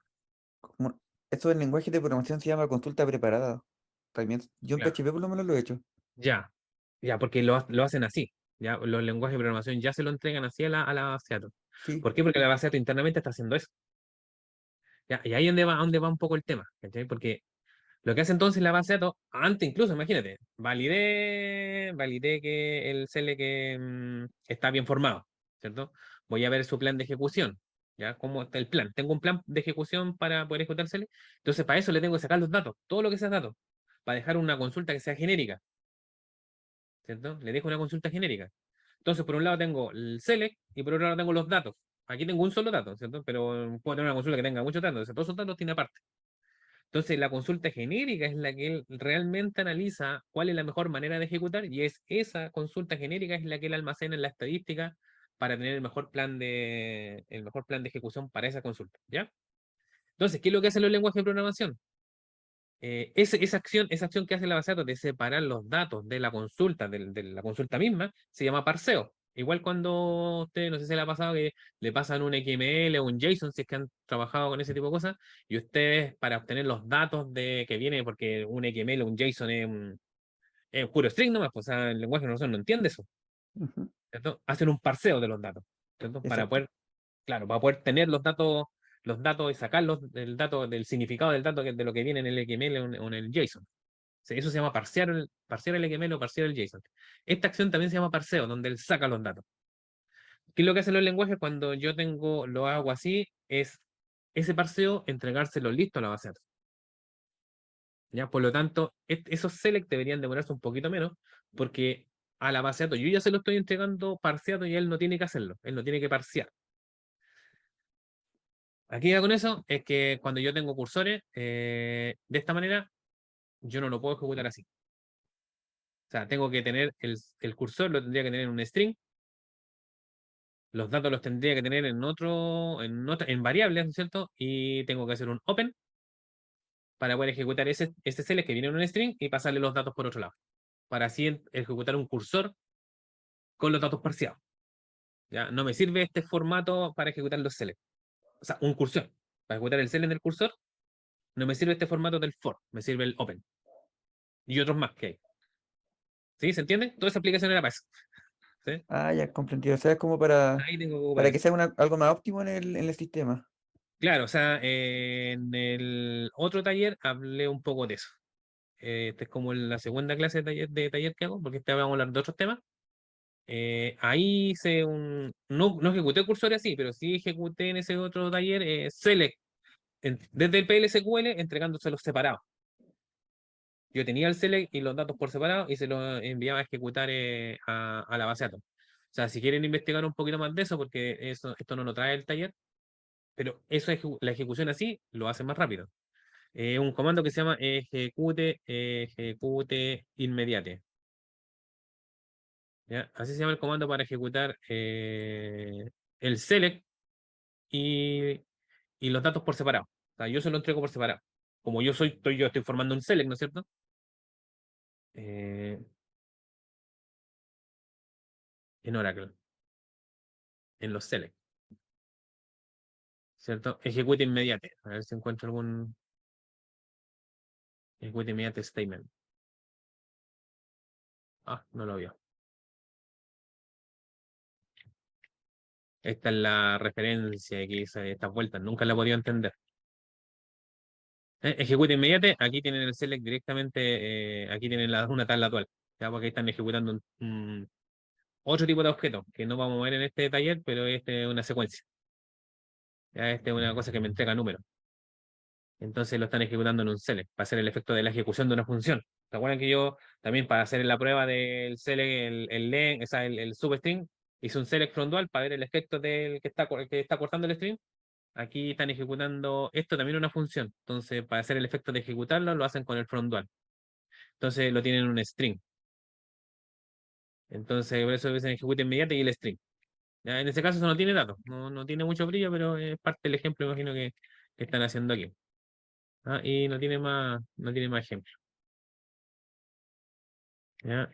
Speaker 1: datos.
Speaker 2: esto del lenguaje de programación se llama consulta preparada. También, yo en
Speaker 1: Claro.
Speaker 2: PHP por lo menos lo he hecho.
Speaker 1: Ya, ya, porque lo hacen así. Ya, los lenguajes de programación ya se lo entregan así a la base de datos.
Speaker 2: Sí.
Speaker 1: ¿Por qué? Porque la base de datos internamente está haciendo eso. Ya, y ahí es donde va un poco el tema, ¿cachai? Porque lo que hace entonces la base de datos, antes incluso, imagínate, validé que el CL que está bien formado, ¿cierto? Voy a ver su plan de ejecución, ¿ya? ¿Cómo está el plan? Tengo un plan de ejecución para poder ejecutar CL, entonces para eso le tengo que sacar los datos, todo lo que sea datos, para dejar una consulta que sea genérica, ¿cierto? Le dejo una consulta genérica. Entonces, por un lado tengo el select y por otro lado tengo los datos. Aquí tengo un solo dato, ¿cierto? Pero puedo tener una consulta que tenga muchos datos, entonces todos esos datos tiene aparte. Entonces, la consulta genérica es la que él realmente analiza cuál es la mejor manera de ejecutar y es esa consulta genérica es la que él almacena en la estadística para tener el mejor plan de ejecución para esa consulta, ¿ya? Entonces, ¿qué es lo que hacen los lenguajes de programación? Esa acción que hace la base de datos de separar los datos de la consulta, de la consulta misma, se llama parseo. Igual cuando usted, no sé si le ha pasado que le pasan un XML o un JSON, si es que han trabajado con ese tipo de cosas, y ustedes para obtener los datos que viene, porque un XML o un JSON es puro string nomás, pues, o sea, el lenguaje de programación no entiende eso,
Speaker 2: Ujú,
Speaker 1: ¿cierto? Hacen un parseo de los datos, ¿cierto? Para
Speaker 2: exacto.
Speaker 1: poder, claro, para poder tener los datos y sacarlos del dato, del significado del dato de lo que viene en el XML o en el JSON. Sí, eso se llama parsear el XML o parsear el JSON. Esta acción también se llama parseo, donde él saca los datos. ¿Qué es lo que hacen los lenguajes cuando lo hago así? Es ese parseo entregárselo listo a la base de datos. ¿Ya? Por lo tanto, esos select deberían demorarse un poquito menos, porque a la base de datos yo ya se lo estoy entregando parseado y él no tiene que hacerlo, él no tiene que parsear. Aquí ya con eso es que cuando yo tengo cursores de esta manera, yo no lo puedo ejecutar así. O sea, tengo que tener el cursor, lo tendría que tener en un string, los datos los tendría que tener en variables, ¿no es cierto? Y tengo que hacer un open para poder ejecutar ese select que viene en un string y pasarle los datos por otro lado, para así ejecutar un cursor con los datos parciados. ¿Ya? No me sirve este formato para ejecutar los select. O sea, un cursor. Para ejecutar el select del cursor, no me sirve este formato del for, me sirve el open. Y otros más que hay. ¿Sí? ¿Se entiende? Toda esa aplicación era para eso. ¿Sí?
Speaker 2: Ah, ya comprendido. O sea, es como
Speaker 1: Ahí tengo que ocupar
Speaker 2: para que
Speaker 1: eso.
Speaker 2: sea algo más óptimo en el sistema.
Speaker 1: Claro, o sea, en el otro taller hablé un poco de eso. Esta es como la segunda clase de taller que hago, porque vamos a hablar de otros temas. Ahí no ejecuté cursores así, pero sí ejecuté en ese otro taller Select, desde el PLSQL entregándoselos separados. Yo tenía el Select y los datos por separado y se los enviaba a ejecutar a la base de datos. O sea, si quieren investigar un poquito más de eso, porque esto no lo trae el taller, pero la ejecución así lo hace más rápido. Un comando que se llama ejecute inmediate. ¿Ya? Así se llama el comando para ejecutar el select y, y los datos por separado. O sea, yo se lo entrego por separado. Como yo estoy formando un select, ¿no es cierto? Eh, en Oracle, en los select, ¿cierto? Ejecute inmediate. A ver si encuentro algún ejecute inmediate statement. Ah, no lo vio. Esta es la referencia que hice estas vueltas. Nunca la he podido entender. Ejecute inmediate. Aquí tienen el select directamente. Aquí tienen una tabla actual. Ya, porque ahí están ejecutando otro tipo de objeto que no vamos a ver en este taller, pero este es una secuencia. Ya, este es una cosa que me entrega números. Entonces lo están ejecutando en un select para hacer el efecto de la ejecución de una función. ¿Se acuerdan que yo también para hacer la prueba del select, el len, o sea, el substring, hice un select from dual para ver el efecto del que está cortando el string? Aquí están ejecutando esto también una función. Entonces, para hacer el efecto de ejecutarlo, lo hacen con el from dual. Entonces lo tienen en un string. Entonces, por eso dicen ejecute inmediato y el string. Ya, en ese caso eso no tiene datos, no tiene mucho brillo, pero es parte del ejemplo, imagino que están haciendo aquí. Ah, y no tiene más ejemplos. ¿Ya?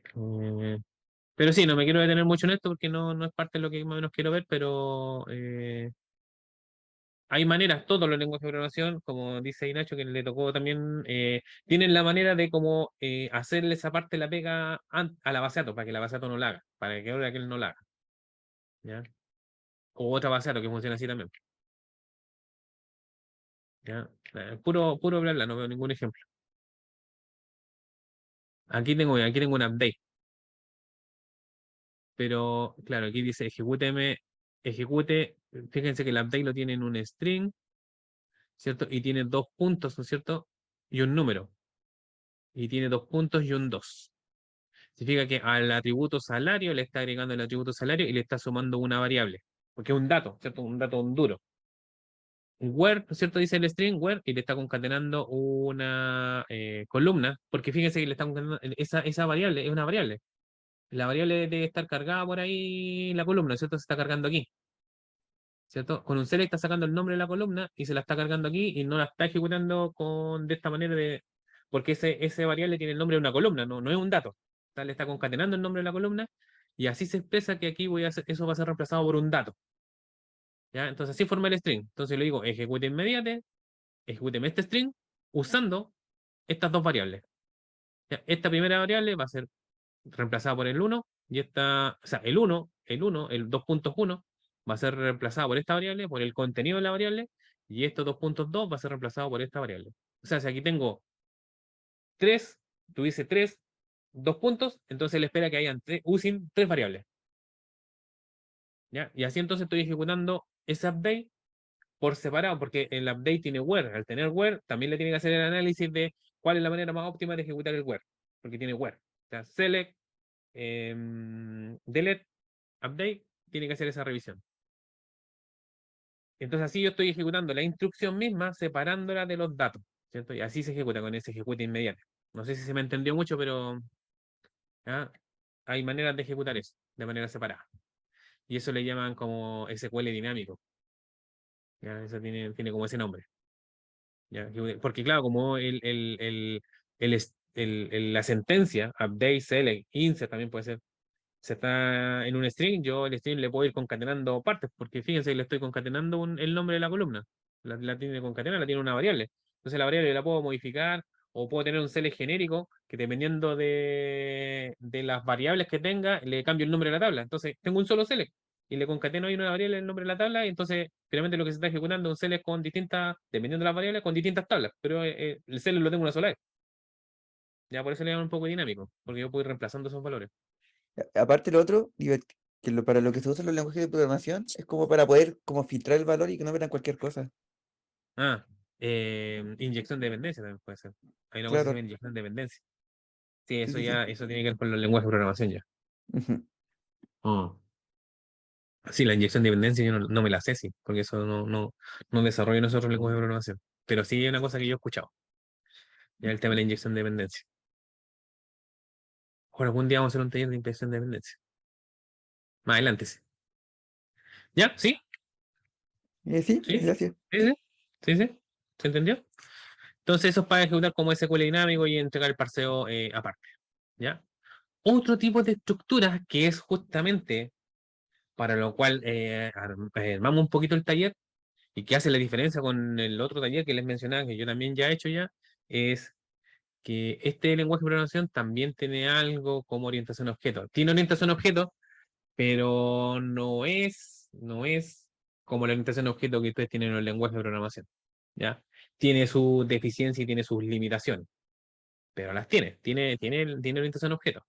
Speaker 1: Pero sí, no me quiero detener mucho en esto porque no es parte de lo que más o menos quiero ver, pero hay maneras, todos los lenguajes de programación, como dice Inacho, que le tocó también, tienen la manera de cómo hacerle esa parte de la pega a la base de datos, para que la base de datos no la haga, para que ahora que él no la haga. ¿Ya? O otra base de datos que funciona así también. ¿Ya? Puro bla bla, no veo ningún ejemplo. Aquí tengo un update, pero claro, aquí dice ejecute, fíjense que el update lo tiene en un string, ¿cierto? Y tiene dos puntos, ¿no es cierto? Y un número. Y tiene dos puntos y un 2. Significa que al atributo salario le está agregando el atributo salario y le está sumando una variable, porque es un dato, ¿cierto? Un dato duro. Where, ¿no es cierto? Dice el string where y le está concatenando una columna, porque fíjense que le está concatenando esa variable, es una variable. La variable debe estar cargada por ahí la columna, ¿cierto? Se está cargando aquí, ¿cierto? Con un select está sacando el nombre de la columna y se la está cargando aquí y no la está ejecutando de esta manera porque ese variable tiene el nombre de una columna, no es un dato. O sea, le está concatenando el nombre de la columna y así se expresa que aquí eso va a ser reemplazado por un dato. ¿Ya? Entonces así forma el string. Entonces le digo ejecute inmediate, ejecúteme este string usando estas dos variables. ¿Ya? Esta primera variable va a ser reemplazada por el uno y o sea, el 2.1 va a ser reemplazado por esta variable, por el contenido de la variable, y estos 2.2 va a ser reemplazado por esta variable. O sea, si aquí tengo 3, tuviese 3, 2 puntos, entonces él espera que hayan usen 3 variables. ¿Ya? Y así entonces estoy ejecutando ese update por separado, porque el update tiene where. Al tener where, también le tiene que hacer el análisis de cuál es la manera más óptima de ejecutar el where, porque tiene where. O sea, select, delete, update, tiene que hacer esa revisión. Entonces así yo estoy ejecutando la instrucción misma, separándola de los datos, ¿cierto? Y así se ejecuta con ese ejecute inmediato. No sé si se me entendió mucho, pero ¿ah? Hay maneras de ejecutar eso, de manera separada. Y eso le llaman como SQL dinámico. ¿Ya? Eso tiene como ese nombre. ¿Ya? Porque claro, como la sentencia, update, select, insert también puede ser, se está en un string, yo el string le puedo ir concatenando partes, porque fíjense, le estoy concatenando el nombre de la columna. La tiene concatenada, la tiene una variable. Entonces la variable la puedo modificar o puedo tener un select genérico que dependiendo de las variables que tenga, le cambio el nombre de la tabla. Entonces tengo un solo select y le concateno ahí una variable el nombre de la tabla y entonces finalmente lo que se está ejecutando es un select con distintas, dependiendo de las variables, con distintas tablas, pero el select lo tengo una sola vez. Ya por eso le llaman un poco dinámico, porque yo puedo ir reemplazando esos valores.
Speaker 2: Aparte lo otro, que para lo que se usan los lenguajes de programación es como para poder como filtrar el valor y que no vean cualquier cosa.
Speaker 1: Ah, inyección de dependencia también puede ser. Hay una cosa que se
Speaker 2: Claro,
Speaker 1: llama inyección de dependencia. Sí,
Speaker 2: sí,
Speaker 1: eso
Speaker 2: sí, sí.
Speaker 1: ya, eso tiene que ver con los lenguajes de programación ya.
Speaker 2: Ujú.
Speaker 1: Oh. Sí, la inyección de dependencia yo no me la sé, sí, porque eso no desarrollo nosotros lenguajes de programación. Pero sí es una cosa que yo he escuchado, ya el tema de la inyección de dependencia. Ahora algún día vamos a hacer un taller de inyección de dependencia. Más adelante, sí. ¿Ya? ¿Sí?
Speaker 2: Sí,
Speaker 1: ¿Sí?
Speaker 2: gracias.
Speaker 1: ¿Sí? ¿Sí? ¿Sí? ¿Sí? ¿Se entendió? Entonces eso es para ejecutar como SQL dinámico y entregar el parseo aparte. ¿Ya? Otro tipo de estructuras que es justamente para lo cual armamos un poquito el taller y que hace la diferencia con el otro taller que les mencionaba, que yo también ya he hecho ya, es que este lenguaje de programación también tiene algo como orientación a objetos. Tiene orientación a objetos, pero no es como la orientación a objetos que ustedes tienen en el lenguaje de programación. ¿Ya? Tiene su deficiencia y tiene sus limitaciones, pero las tiene orientación a objetos.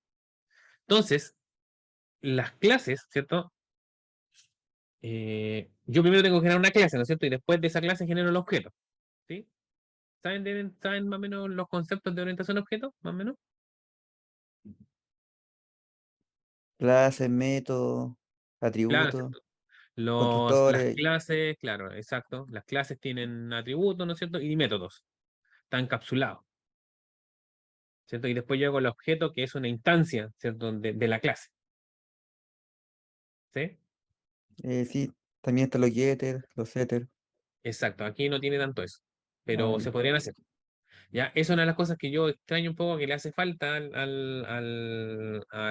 Speaker 1: Entonces, las clases, ¿cierto? Yo primero tengo que generar una clase, ¿no es cierto? Y después de esa clase genero el objeto, ¿sí? ¿Saben más o menos los conceptos de orientación a objetos? Más o menos.
Speaker 2: Clases, métodos,
Speaker 1: Claro,
Speaker 2: atributos,
Speaker 1: ¿cierto? Las
Speaker 2: constructores.
Speaker 1: clases, claro, exacto. Las clases tienen atributos, ¿no es cierto? Y métodos. Están encapsulados, ¿cierto? Y después yo hago el objeto que es una instancia, ¿cierto? De la clase, ¿sí?
Speaker 2: Sí, también están los getters, los setters.
Speaker 1: Exacto. Aquí no tiene tanto eso,
Speaker 2: Ah,
Speaker 1: pero
Speaker 2: ya.
Speaker 1: se podrían hacer. Ya, es una de las cosas que yo extraño un poco que le hace falta a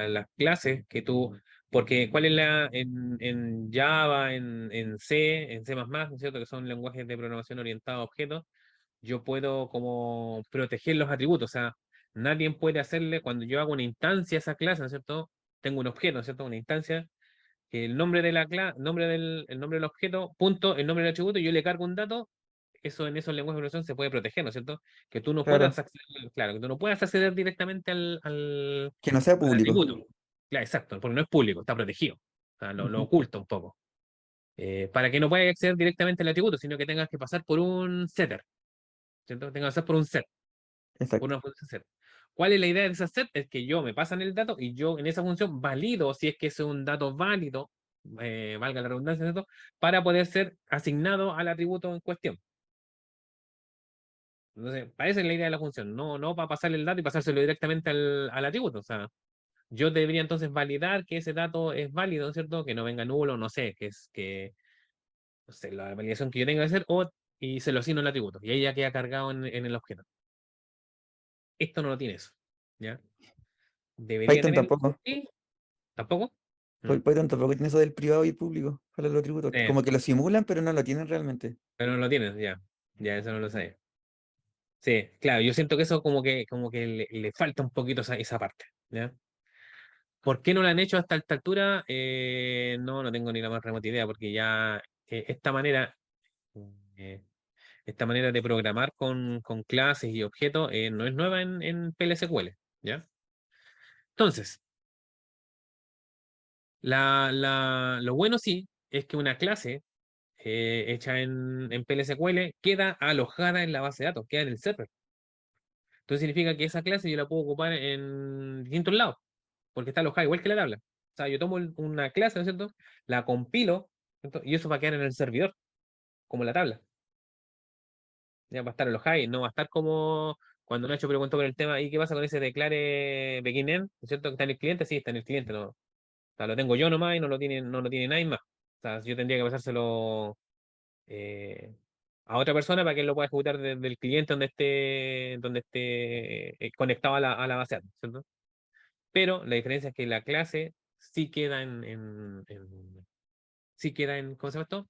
Speaker 1: las clases que tú, porque ¿cuál es en Java, en C, en C++, ¿no es cierto? Que son lenguajes de programación orientados a objetos, yo puedo como proteger los atributos, o sea, nadie puede hacerle, cuando yo hago una instancia a esa clase, ¿no es cierto? Tengo un objeto, ¿no es cierto? Una instancia, que el nombre de la clase, el nombre del objeto, punto, el nombre del atributo, yo le cargo un dato, eso en esos lenguajes de programación se puede proteger, ¿no es cierto? Que tú no puedas
Speaker 2: Claro,
Speaker 1: acceder, claro, que tú no puedas acceder directamente
Speaker 2: que no sea
Speaker 1: al
Speaker 2: público.
Speaker 1: atributo. Claro, exacto, porque no es público, está protegido. O sea, lo
Speaker 2: Ujú.
Speaker 1: oculta un poco. Para que no puedas acceder directamente al atributo, sino que tengas que pasar por un setter, ¿cierto? Tengas que pasar por un set, por
Speaker 2: Exacto,
Speaker 1: una función set. ¿Cuál es la idea de esa set? Es que yo me pasan el dato y yo en esa función valido si es que es un dato válido, valga la redundancia, ¿cierto? Para poder ser asignado al atributo en cuestión. Entonces, para esa es la idea de la función, no para pasarle el dato y pasárselo directamente al atributo. O sea, yo debería entonces validar que ese dato es válido, ¿no es cierto? Que no venga nulo, no sé, no sé, la validación que yo tenga que hacer, y se lo asigno al atributo. Y ahí ya queda cargado en el objeto. Esto no lo tiene eso, ¿ya? Debería
Speaker 2: Python
Speaker 1: tenerlo,
Speaker 2: tampoco.
Speaker 1: sí, tampoco. ¿Mm?
Speaker 2: Python tampoco tiene eso del privado y público para los atributos.
Speaker 1: Sí,
Speaker 2: Como que lo simulan, pero no lo tienen realmente.
Speaker 1: pero no lo tienes, ya. Ya, eso no lo sé. Sí, claro, yo siento que eso como que le falta un poquito esa parte, ¿ya? ¿Por qué no lo han hecho hasta esta altura? No tengo ni la más remota idea, porque ya eh, esta manera de programar con clases y objetos no es nueva en PLSQL, ¿ya? Entonces, lo bueno sí es que una clase hecha en PLSQL queda alojada en la base de datos, queda en el server. Entonces significa que esa clase yo la puedo ocupar en distintos lados, porque está alojada igual que la tabla. O sea, yo tomo una clase, ¿no es cierto? La compilo, ¿cierto? Y eso va a quedar en el servidor, como la tabla. Ya va a estar alojada y no va a estar como cuando Nacho preguntó por el tema, ¿y qué pasa con ese declare beginner? ¿No es cierto? Que está en el cliente, sí, está en el cliente, no. O sea, lo tengo yo nomás y no lo tiene nadie más. O sea, yo tendría que pasárselo eh, a otra persona para que él lo pueda ejecutar desde el cliente donde esté conectado a la base de datos, ¿cierto? Pero la diferencia es que la clase sí queda sí queda ¿cómo se llama esto?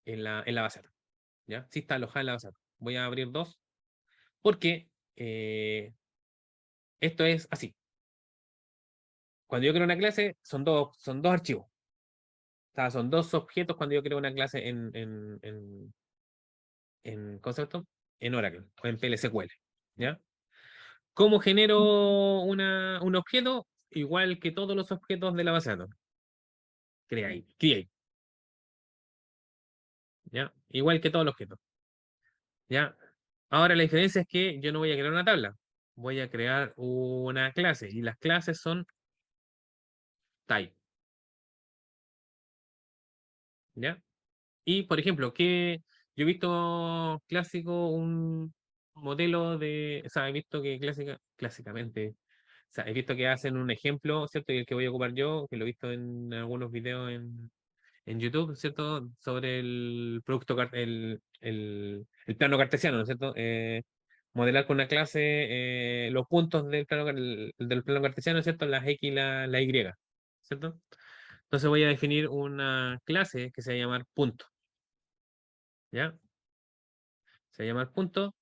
Speaker 1: En la base de datos, ¿ya? Sí está alojada en la base de datos. Voy a abrir dos porque esto es así. Cuando yo creo una clase, son dos archivos. O sea, son dos objetos cuando yo creo una clase en ¿cómo se llama esto? En Oracle o en PLSQL, ¿ya? ¿Cómo genero un objeto? Igual que todos los objetos de la base de datos. Create, ¿ya? Igual que todos los objetos, ¿ya? Ahora la diferencia es que yo no voy a crear una tabla, voy a crear una clase y las clases son type, ¿ya? Y por ejemplo, que yo he visto clásico un modelo o sea, he visto que clásicamente, o sea, he visto que hacen un ejemplo, ¿cierto? Y el que voy a ocupar yo, que lo he visto en algunos videos en YouTube, ¿cierto? Sobre el producto, el plano cartesiano, ¿no es cierto? Modelar con una clase los puntos del plano cartesiano, ¿cierto? Las X y la Y, ¿cierto? Entonces voy a definir una clase que se va a llamar punto, ¿ya? Se va a llamar punto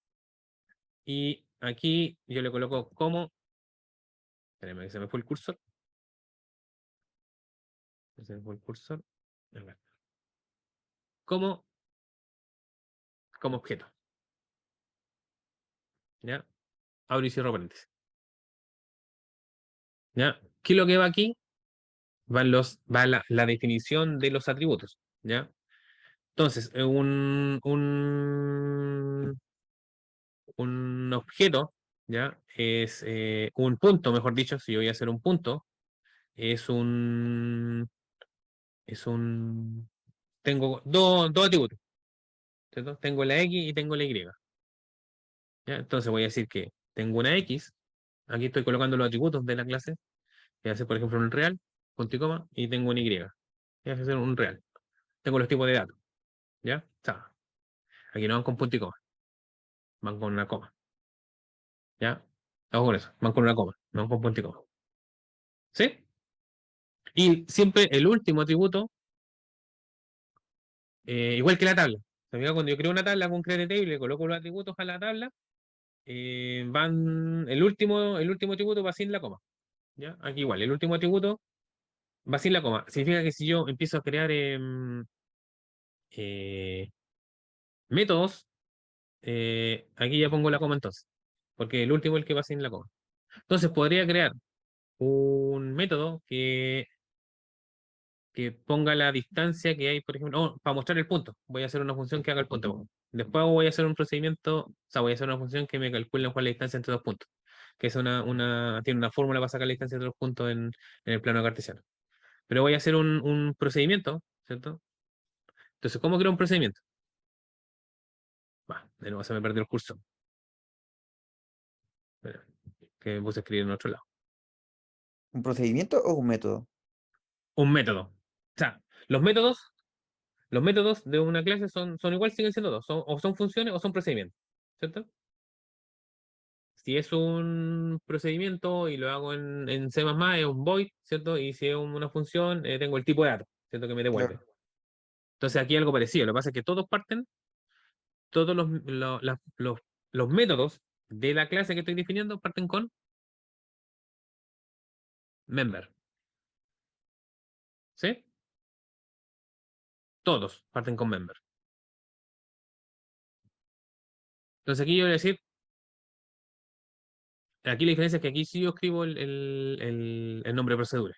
Speaker 1: aquí yo le coloco como, espérame que se me fue el cursor, se me fue el cursor, acá, como, como objeto, ¿ya? Abro y cierro paréntesis, ¿ya? ¿Qué es lo que va aquí? Va la definición de los atributos, ¿ya? Entonces, un objeto, ¿ya? Es un punto, mejor dicho, si yo voy a hacer un punto, es un, tengo dos atributos, ¿cierto? Tengo la X y tengo la Y, ¿ya? Entonces voy a decir que tengo una X, aquí estoy colocando los atributos de la clase, voy a hacer, por ejemplo, un real, punto y coma, y tengo un Y, voy a hacer un real. Tengo los tipos de datos, ¿ya? O sea, aquí no van con punto y coma, van con una coma, ¿ya? Hago con eso, van con una coma, no van con punto y coma. ¿Sí? Y siempre el último atributo, igual que la tabla. ¿Se fija? Cuando yo creo una tabla con create table, le coloco los atributos a la tabla, el último atributo va sin la coma. ¿Ya? Aquí igual, el último atributo va sin la coma. Significa que si yo empiezo a crear eh, métodos, aquí ya pongo la coma entonces, porque el último es el que va sin la coma. Entonces podría crear un método que ponga la distancia que hay, por ejemplo, para mostrar el punto. Voy a hacer una función que haga el punto. Después voy a hacer un procedimiento, o sea, voy a hacer una función que me calcule cuál es la distancia entre dos puntos, que es tiene una fórmula para sacar la distancia entre dos puntos en el plano cartesiano. Pero voy a hacer un procedimiento, ¿cierto? Entonces, ¿cómo creo un procedimiento? Va, de nuevo se me perdió el curso. Espera, que me puse a escribir en otro lado.
Speaker 2: ¿Un procedimiento o un método?
Speaker 1: Un método. O sea, los métodos de una clase son igual, siguen siendo dos. O son funciones o son procedimientos. ¿Cierto? Si es un procedimiento y lo hago en C++, es un void, ¿cierto? Y si es una función, tengo el tipo de datos, ¿cierto? Que me devuelve.
Speaker 2: Claro.
Speaker 1: Entonces aquí algo parecido. Lo que pasa es que todos los métodos de la clase que estoy definiendo parten con member. ¿Sí? Todos parten con member. Entonces aquí yo voy a decir, aquí la diferencia es que aquí sí yo escribo el nombre de procedura.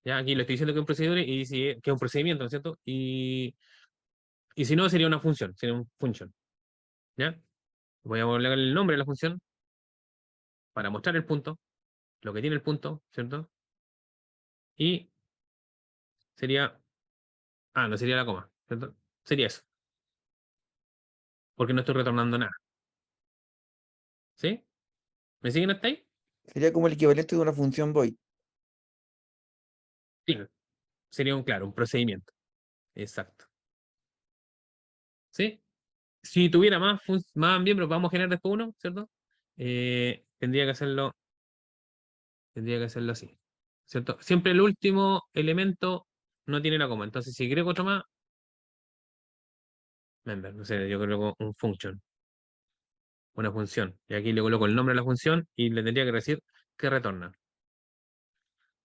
Speaker 1: Ya, aquí le estoy diciendo que es un procedure y que es un procedimiento, ¿no es cierto? Y si no, sería una función, sería un function. ¿Ya? Voy a volver el nombre de la función para mostrar el punto, lo que tiene el punto, ¿cierto? Y sería, no sería la coma, ¿cierto? Sería eso, porque no estoy retornando nada. ¿Sí? ¿Me siguen hasta ahí?
Speaker 2: Sería como el equivalente de una función void.
Speaker 1: Sí. Sería claro, un procedimiento. Exacto. ¿Sí? Si tuviera más miembros, vamos a generar después uno, ¿cierto? Tendría que hacerlo así, ¿cierto? Siempre el último elemento no tiene la coma. Entonces, si agrego otro más, member, no sé, yo creo que un function, una función. Y aquí le coloco el nombre de la función y le tendría que decir que retorna.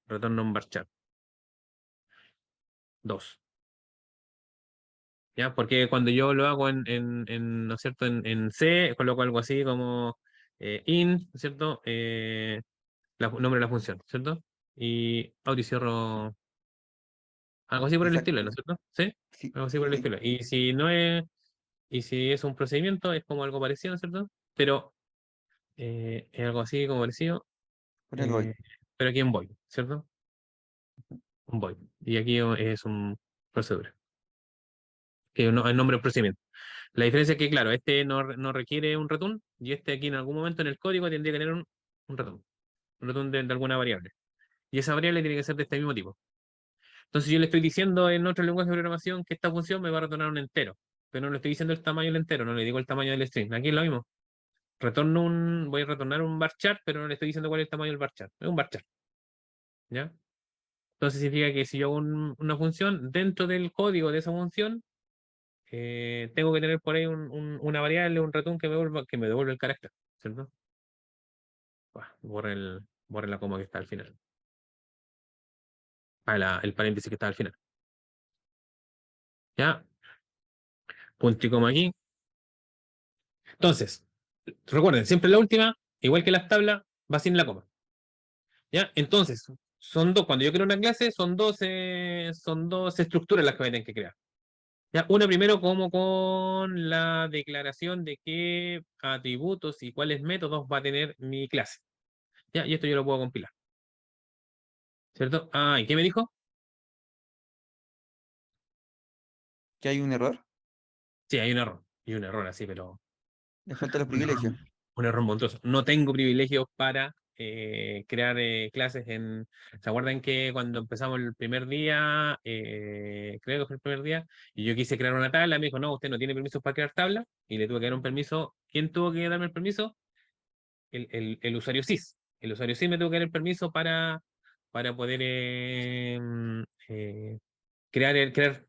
Speaker 1: Retorna un varchar 2. ¿Ya? Porque cuando yo lo hago ¿no es cierto? En C, coloco algo así como ¿no es cierto? Nombre de la función, ¿cierto? Y ahora cierro algo así por el estilo, ¿no es
Speaker 2: Exacto.
Speaker 1: cierto? ¿Sí?
Speaker 2: Sí,
Speaker 1: Algo así por
Speaker 2: sí,
Speaker 1: el
Speaker 2: sí.
Speaker 1: estilo. Y si es un procedimiento, es como algo parecido, ¿no es cierto? Pero es algo así como parecido,
Speaker 2: Con el void.
Speaker 1: eh, pero aquí en void, ¿cierto? Un void. Y aquí es un procedura, que es el nombre del procedimiento. La diferencia es que, claro, este no requiere un return y este aquí en algún momento en el código tendría que tener un return, un return de alguna variable. Y esa variable tiene que ser de este mismo tipo. Entonces yo le estoy diciendo en otro lenguaje de programación que esta función me va a retornar un entero, pero no le estoy diciendo el tamaño del entero, no le digo el tamaño del string. Aquí es lo mismo. Voy a retornar un varchar, pero no le estoy diciendo cuál es el tamaño del varchar. Es un varchar, ¿ya? Entonces significa que si yo hago una función, dentro del código de esa función, tengo que tener por ahí una variable, un return que me devuelva el carácter, ¿cierto? Buah, borre la coma que está al final. El paréntesis que está al final. ¿Ya? Punto y coma aquí. Entonces, recuerden, siempre la última, igual que las tablas, va sin la coma. ¿Ya? Entonces, son dos, cuando yo creo una clase, son dos estructuras las que voy a tener que crear. ¿Ya? Una primero como con la declaración de qué atributos y cuáles métodos va a tener mi clase. ¿Ya? Y esto yo lo puedo compilar. ¿Cierto? Ah, ¿y qué me dijo?
Speaker 2: ¿Que hay un error?
Speaker 1: Sí, hay un error. Y un error así, pero
Speaker 2: Le faltan los
Speaker 1: un error,
Speaker 2: privilegios.
Speaker 1: un error monstruoso. No tengo privilegios para crear clases en... ¿Se acuerdan que cuando empezamos el primer día, creo que fue el primer día, y yo quise crear una tabla, me dijo, no, usted no tiene permiso para crear tabla, y le tuve que dar un permiso. ¿Quién tuvo que darme el permiso? El usuario SIS. El usuario SIS me tuvo que dar el permiso para poder eh,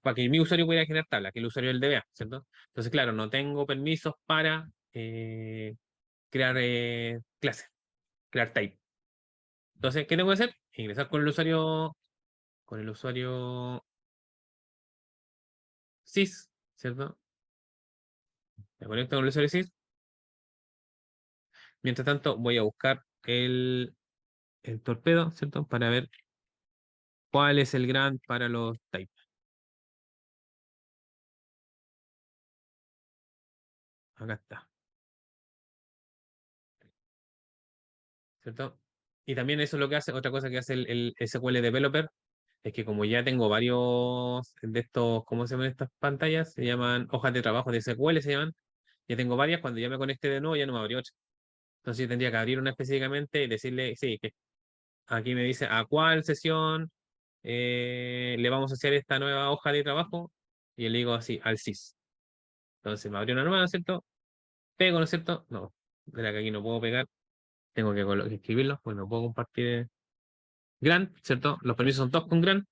Speaker 1: para que mi usuario pudiera generar tabla, que el usuario del DBA, ¿cierto? Entonces, claro, no tengo permisos para crear clases, crear type. Entonces, ¿qué tengo que hacer? Ingresar con el usuario sys, ¿cierto? Me conecto con el usuario sys. Mientras tanto, voy a buscar el torpedo, ¿cierto? Para ver cuál es el grant para los type. Acá está, ¿cierto? Y también eso es lo que hace, otra cosa que hace el SQL Developer, es que como ya tengo varios de estos, ¿cómo se llaman estas pantallas? Se llaman hojas de trabajo de SQL, se llaman. Ya tengo varias, cuando ya me conecte de nuevo ya no me abrió otra. Entonces yo tendría que abrir una específicamente y decirle, sí, que aquí me dice a cuál sesión le vamos a hacer esta nueva hoja de trabajo y yo le digo así, al sys. Entonces me abrió una nueva, ¿no es cierto? Pego, ¿no es cierto? No, verá que aquí no puedo pegar, tengo que escribirlo, pues no puedo compartir grant, ¿cierto? Los permisos son todos con grant,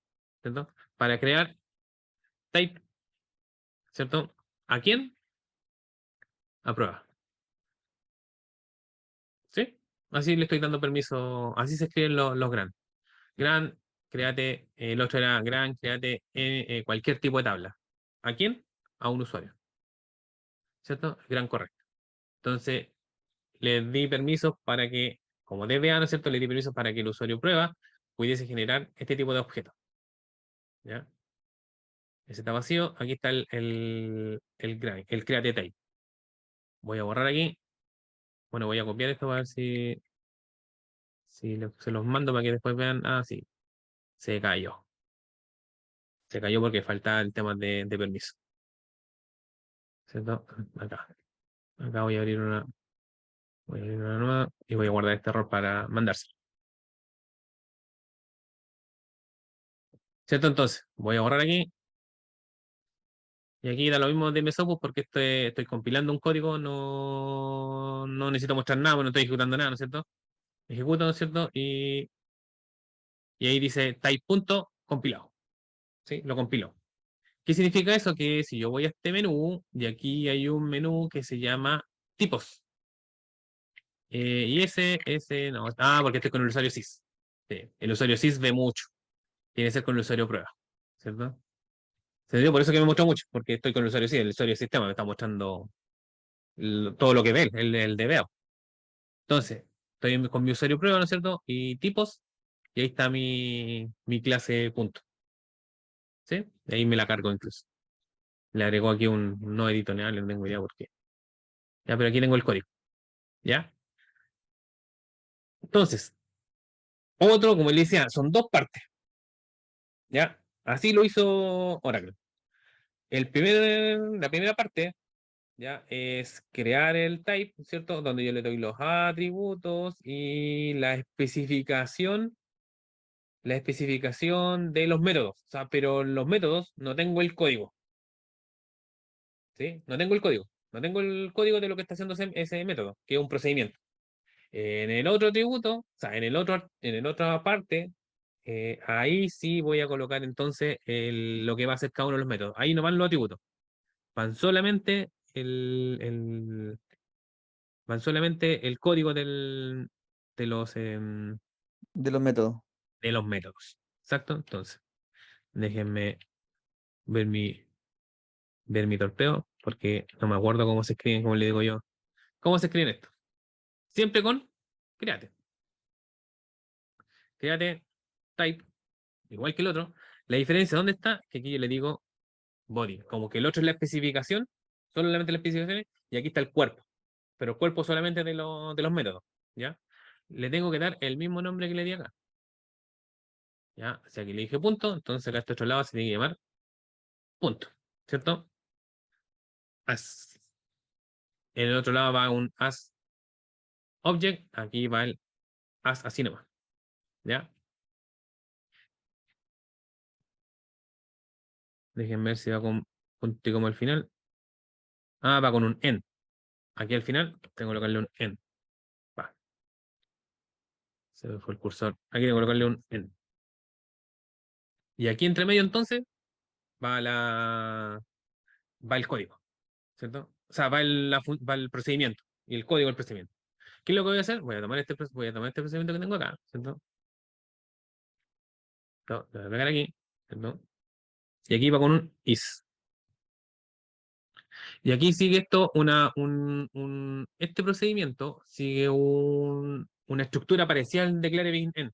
Speaker 1: ¿cierto? Para crear type, ¿cierto? ¿A quién? A prueba, ¿sí? Así le estoy dando permiso, así se escriben los grant. Grant, créate, el otro era Grant, créate cualquier tipo de tabla. ¿A quién? A un usuario, ¿cierto? Gran correcto. Entonces, le di permisos para que, como DBA, ¿no es cierto? Le di permisos para que el usuario prueba pudiese generar este tipo de objetos, ¿ya? Ese está vacío, aquí está el Grant, el create type. Voy a borrar aquí. Bueno, voy a copiar esto para ver si se los mando para que después vean. Ah, sí, se cayó. Se cayó porque falta el tema de permiso. ¿Cierto? Acá. Acá voy a abrir una nueva y voy a guardar este error para mandárselo. ¿Cierto? Entonces, voy a borrar aquí. Y aquí da lo mismo de Mesopus porque estoy compilando un código, no necesito mostrar nada, no estoy ejecutando nada, ¿no es cierto? Ejecuto, ¿no es cierto? Y ahí dice type.compilado. ¿Sí? Lo compiló. ¿Qué significa eso? Que si yo voy a este menú, y aquí hay un menú que se llama tipos. Y ese, no. Ah, porque estoy con el usuario sys. Sí, el usuario sys ve mucho. Tiene que ser con el usuario prueba. ¿Cierto? Se dio por eso que me mostró mucho, porque estoy con el usuario, sí, el usuario del sistema me está mostrando todo lo que ve, el de veo. Entonces, estoy con mi usuario prueba, ¿no es cierto? Y tipos, y ahí está mi clase punto. ¿Sí? Y ahí me la cargo incluso. Le agregó aquí un no editorial, no tengo idea por qué. Ya, pero aquí tengo el código. ¿Ya? Entonces, otro, como le decía, son dos partes. ¿Ya? Así lo hizo Oracle. La primera parte ¿ya? Es crear el type, ¿cierto? Donde yo le doy los atributos y la especificación de los métodos. O sea, pero los métodos no tengo el código, ¿sí? No tengo el código. No tengo el código de lo que está haciendo ese método, que es un procedimiento. En el otro atributo, o sea, en el otra parte, ahí sí voy a colocar entonces lo que va a hacer cada uno de los métodos. Ahí no van los atributos. van solamente van solamente el código de
Speaker 2: De los métodos.
Speaker 1: de los métodos. ¿Exacto? Entonces, déjenme ver mi torpeo, porque no me acuerdo cómo se escriben, como le digo yo. ¿Cómo se escribe esto? Siempre con créate. Créate, type, igual que el otro. La diferencia, ¿dónde está? Que aquí yo le digo body. Como que el otro es la especificación, solamente las especificaciones, y aquí está el cuerpo. Pero el cuerpo solamente de los métodos. ¿Ya? Le tengo que dar el mismo nombre que le di acá. ¿Ya? O sea, aquí le dije punto, entonces acá a este otro lado se tiene que llamar punto. ¿Cierto? As. En el otro lado va un as object, aquí va el as así nomás. ¿Ya? Déjenme ver si va con punto y como al final. Ah, va con un en. Aquí al final tengo que colocarle un en. Va. Se me fue el cursor. Aquí tengo que colocarle un en. Y aquí entre medio entonces va va el código, ¿cierto? O sea, va el procedimiento y el código del procedimiento. ¿Qué es lo que voy a hacer? Voy a tomar este procedimiento que tengo acá, ¿cierto? Lo voy a pegar aquí, ¿cierto? Y aquí va con un is. Y aquí sigue esto, este procedimiento sigue una estructura parecida al declare begin end.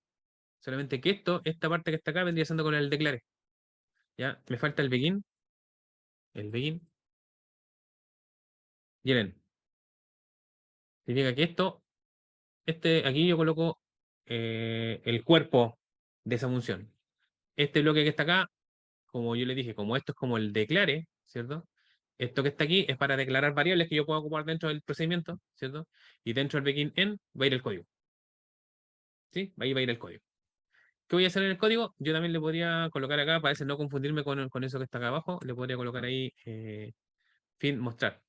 Speaker 1: Solamente que esta parte que está acá vendría siendo con el declare. ¿Ya? Me falta el begin y el end. Significa que aquí yo coloco el cuerpo de esa función. Este bloque que está acá, como yo le dije, como esto es como el declare, ¿cierto? Esto que está aquí es para declarar variables que yo puedo ocupar dentro del procedimiento, ¿cierto? Y dentro del begin end va a ir el código. ¿Sí? Ahí va a ir el código. ¿Qué voy a hacer en el código? Yo también le podría colocar acá, para no confundirme con eso que está acá abajo, le podría colocar ahí fin, mostrar.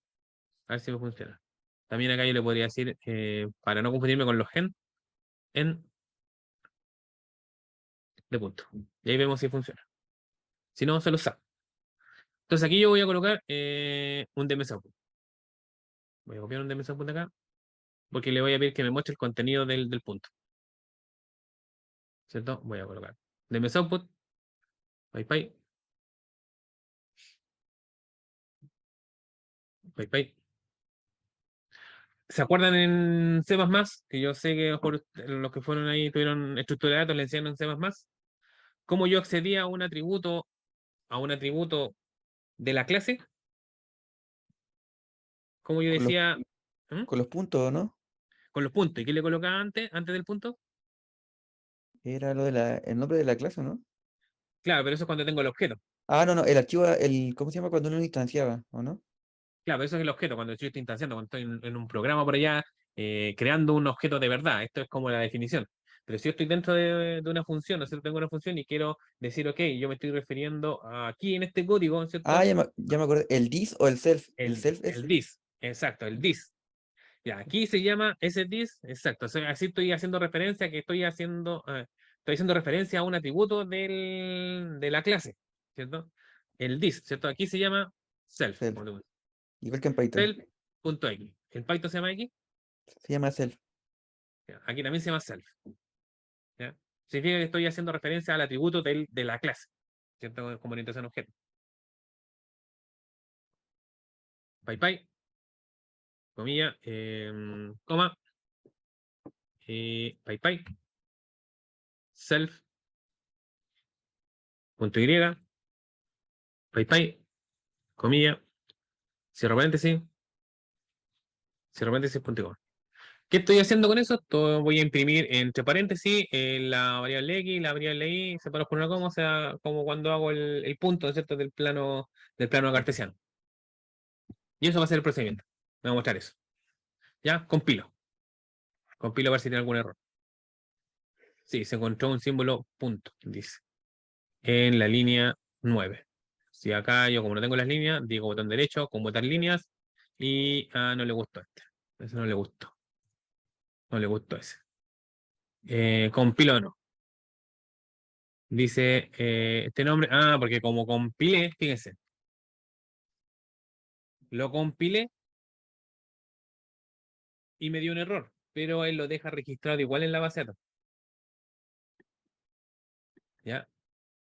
Speaker 1: A ver si me funciona. También acá yo le podría decir, para no confundirme con los en de punto. Y ahí vemos si funciona. Si no, se lo saco. Entonces aquí yo voy a colocar un DMS output. Voy a copiar un DMS output acá, porque le voy a pedir que me muestre el contenido del punto. ¿Cierto? Voy a colocar DMS output, PyPy, PyPy. ¿Se acuerdan en C++? Que yo sé que a lo mejor los que fueron ahí tuvieron estructura de datos, le enseñaron en C++. ¿Cómo yo accedía a un atributo de la clase? ¿Cómo yo
Speaker 2: Con los,
Speaker 1: decía? ¿Mm?
Speaker 2: con los puntos, ¿no?
Speaker 1: Con los puntos. ¿Y qué le colocaba antes del punto?
Speaker 2: Era el nombre de la clase, ¿no?
Speaker 1: Claro, pero eso es cuando tengo el objeto.
Speaker 2: Ah, no, no, el archivo, ¿cómo se llama cuando uno lo instanciaba, o no?
Speaker 1: Claro, pero eso es el objeto, cuando yo estoy instanciando, cuando estoy en un programa por allá, creando un objeto de verdad. Esto es como la definición. Pero si yo estoy dentro de una función, ¿no es cierto? Tengo una función y quiero decir, ok, yo me estoy refiriendo aquí en este código, ¿no es
Speaker 2: Ah,
Speaker 1: cierto?
Speaker 2: ya me acordé. ¿El this o el self? ¿El self
Speaker 1: El
Speaker 2: es?
Speaker 1: this, exacto, el this. Ya, aquí se llama ese this, exacto. O sea, así estoy haciendo referencia que estoy haciendo referencia a un atributo de la clase, ¿cierto? El this, ¿cierto? Aquí se llama self,
Speaker 2: Self.
Speaker 1: como te gusta.
Speaker 2: Igual que en Python.
Speaker 1: Self.x. ¿En Python se llama x?
Speaker 2: Se llama self.
Speaker 1: Ya, aquí también se llama self. ¿Ya? Significa que estoy haciendo referencia al atributo de la clase, ¿cierto? Como orientación a objeto. PyPy, comilla, coma, PyPy, self, punto y, PyPy, comilla, cierro paréntesis, cierro paréntesis, punto y coma. ¿Qué estoy haciendo con eso? Todo voy a imprimir entre paréntesis la variable x y la variable y separados por una coma, o sea, como cuando hago el punto, ¿cierto? Del plano cartesiano. Y eso va a ser el procedimiento. Me va a mostrar eso. ¿Ya? Compilo. Compilo a ver si tiene algún error. Sí, se encontró un símbolo punto, dice. En la línea 9. Si acá yo como no tengo las líneas, digo botón derecho, conmutar líneas, y no le gustó este. Ese no le gustó. No le gustó ese. Compilo no. Dice este nombre. Porque como compilé, fíjense. Lo compilé y me dio un error, pero él lo deja registrado igual en la base de datos, ¿ya?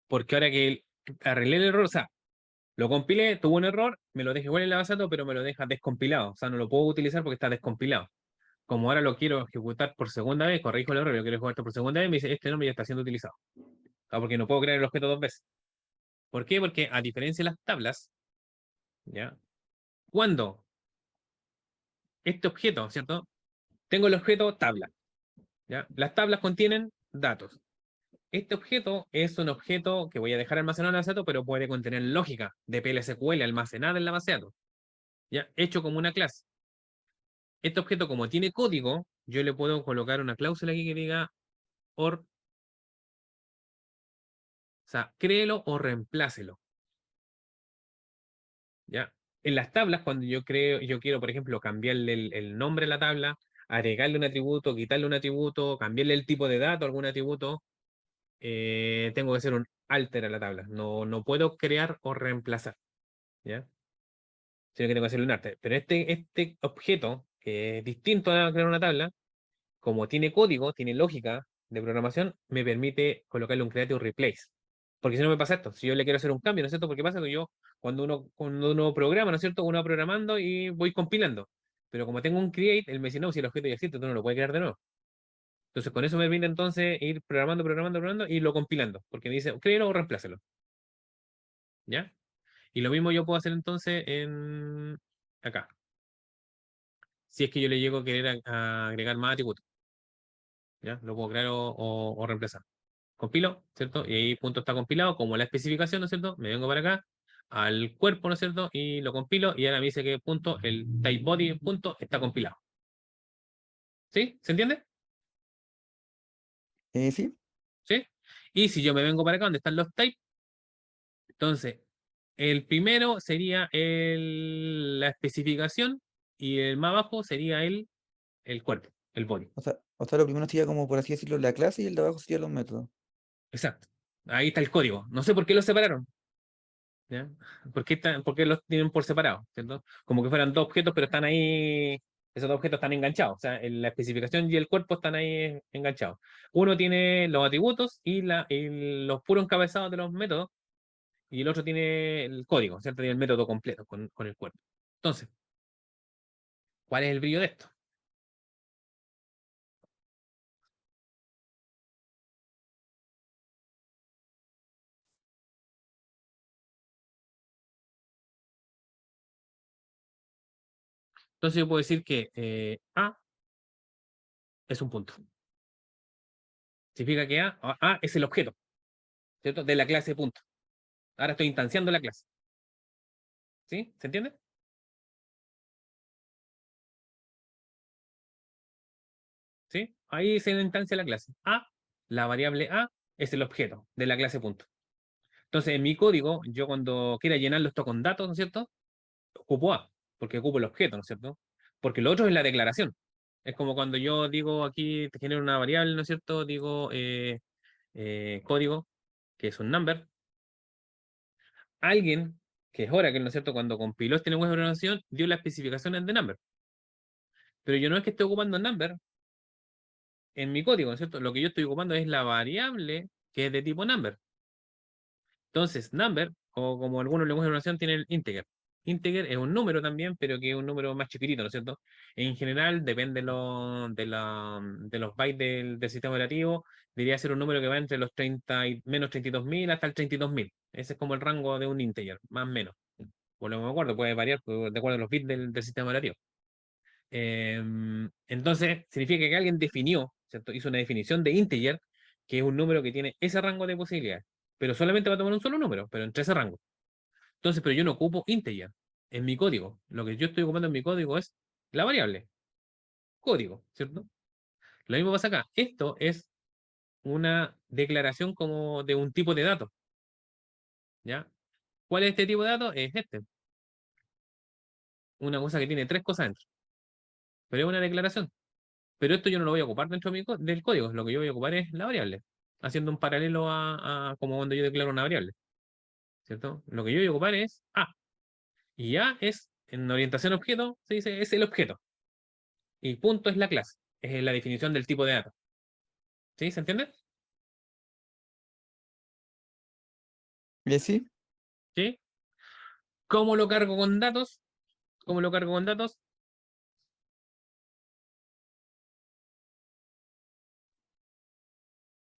Speaker 1: Porque ahora que arreglé el error, o sea, lo compilé, tuvo un error, me lo deja igual en la base de datos, pero me lo deja descompilado. O sea, no lo puedo utilizar porque está descompilado. Como ahora lo quiero ejecutar por segunda vez, corrijo el error, lo quiero ejecutar por segunda vez, me dice, este nombre ya está siendo utilizado. Ah, porque no puedo crear el objeto dos veces. ¿Por qué? Porque a diferencia de las tablas, ¿ya? Cuando este objeto, ¿cierto? Tengo el objeto tabla, ¿ya? Las tablas contienen datos. Este objeto es un objeto que voy a dejar almacenado en la base de datos, pero puede contener lógica de PLSQL almacenada en la base de datos, ¿ya? Hecho como una clase. Este objeto, como tiene código, yo le puedo colocar una cláusula aquí que diga or, o sea, créelo o reemplácelo, ¿ya? En las tablas, cuando yo quiero, por ejemplo, cambiarle el nombre a la tabla, agregarle un atributo, quitarle un atributo, cambiarle el tipo de dato a algún atributo, tengo que hacer un alter a la tabla. No, no puedo crear o reemplazar, ¿ya? Sino que tengo que hacerle un alter. Pero este objeto, que es distinto a crear una tabla, como tiene código, tiene lógica de programación, me permite colocarle un create o replace. Porque si no me pasa esto, si yo le quiero hacer un cambio, ¿no es cierto? Porque pasa que yo, cuando uno programa, ¿no es cierto? Uno va programando y voy compilando. Pero como tengo un create, él me dice, no, si el objeto ya existe, tú no lo puedes crear de nuevo. Entonces con eso me permite entonces ir programando, programando, programando y lo compilando. Porque me dice, créelo o reemplácelo. ¿Ya? Y lo mismo yo puedo hacer entonces en acá. Si es que yo le llego a querer a agregar más atributos. ¿Ya? Lo puedo crear o reemplazar. Compilo, ¿cierto? Y ahí punto está compilado, como la especificación, ¿no es cierto? Me vengo para acá, al cuerpo, ¿no es cierto? Y lo compilo, y ahora me dice que punto, el type body, punto, está compilado. ¿Sí? ¿Se entiende?
Speaker 2: Sí.
Speaker 1: ¿Sí? Y si yo me vengo para acá, donde están los types, entonces, el primero sería la especificación, y el más abajo sería el cuerpo, el body.
Speaker 2: O sea, lo primero sería como, por así decirlo, la clase y el de abajo serían los métodos.
Speaker 1: Exacto. Ahí está el código. No sé por qué lo separaron. ¿Ya? ¿Por qué los tienen por separado? ¿Cierto? Como que fueran dos objetos, pero están ahí, esos dos objetos están enganchados. O sea, la especificación y el cuerpo están ahí enganchados. Uno tiene los atributos y los puros encabezados de los métodos, y el otro tiene el código, ¿cierto? Tiene el método completo con el cuerpo. Entonces, ¿cuál es el brillo de esto? Entonces yo puedo decir que A es un punto. Significa que A es el objeto, ¿cierto? De la clase punto. Ahora estoy instanciando la clase. ¿Sí? ¿Se entiende? ¿Sí? Ahí se instancia la clase. La variable A, es el objeto de la clase punto. Entonces, en mi código, yo cuando quiera llenarlo esto con datos, ¿no es cierto? Ocupo A, porque ocupo el objeto, ¿no es cierto? Porque lo otro es la declaración. Es como cuando yo digo aquí, te genero una variable, ¿no es cierto? Digo código, que es un number. Alguien, que es Oracle, ¿no es cierto? Cuando compiló este lenguaje de programación, dio las especificaciones de number. Pero yo no es que esté ocupando number en mi código, ¿no es cierto? Lo que yo estoy ocupando es la variable que es de tipo number. Entonces, number, o como algunos lenguajes de programación, tienen el integer. Integer es un número también, pero que es un número más chiquitito, ¿no es cierto? En general, depende de los bytes del sistema operativo, debería ser un número que va entre los 30 menos 32.000 hasta el 32.000. Ese es como el rango de un integer, más o menos. Por lo que me acuerdo, puede variar de acuerdo a los bits del sistema operativo. Entonces, significa que alguien definió, ¿cierto? Hizo una definición de integer, que es un número que tiene ese rango de posibilidades, pero solamente va a tomar un solo número, pero entre ese rango. Entonces, pero yo no ocupo integer en mi código. Lo que yo estoy ocupando en mi código es la variable, código, ¿cierto? Lo mismo pasa acá. Esto es una declaración como de un tipo de dato, ¿ya? ¿Cuál es este tipo de dato? Es este. Una cosa que tiene tres cosas dentro, pero es una declaración. Pero esto yo no lo voy a ocupar dentro de del código. Lo que yo voy a ocupar es la variable, haciendo un paralelo a como cuando yo declaro una variable, ¿cierto? Lo que yo voy a ocupar es A. Y A es en orientación objeto se dice es el objeto. Y punto es la clase. Es la definición del tipo de dato. ¿Sí? ¿Se entiende?
Speaker 2: ¿Y así?
Speaker 1: ¿Sí? ¿Cómo lo cargo con datos? ¿Cómo lo cargo con datos?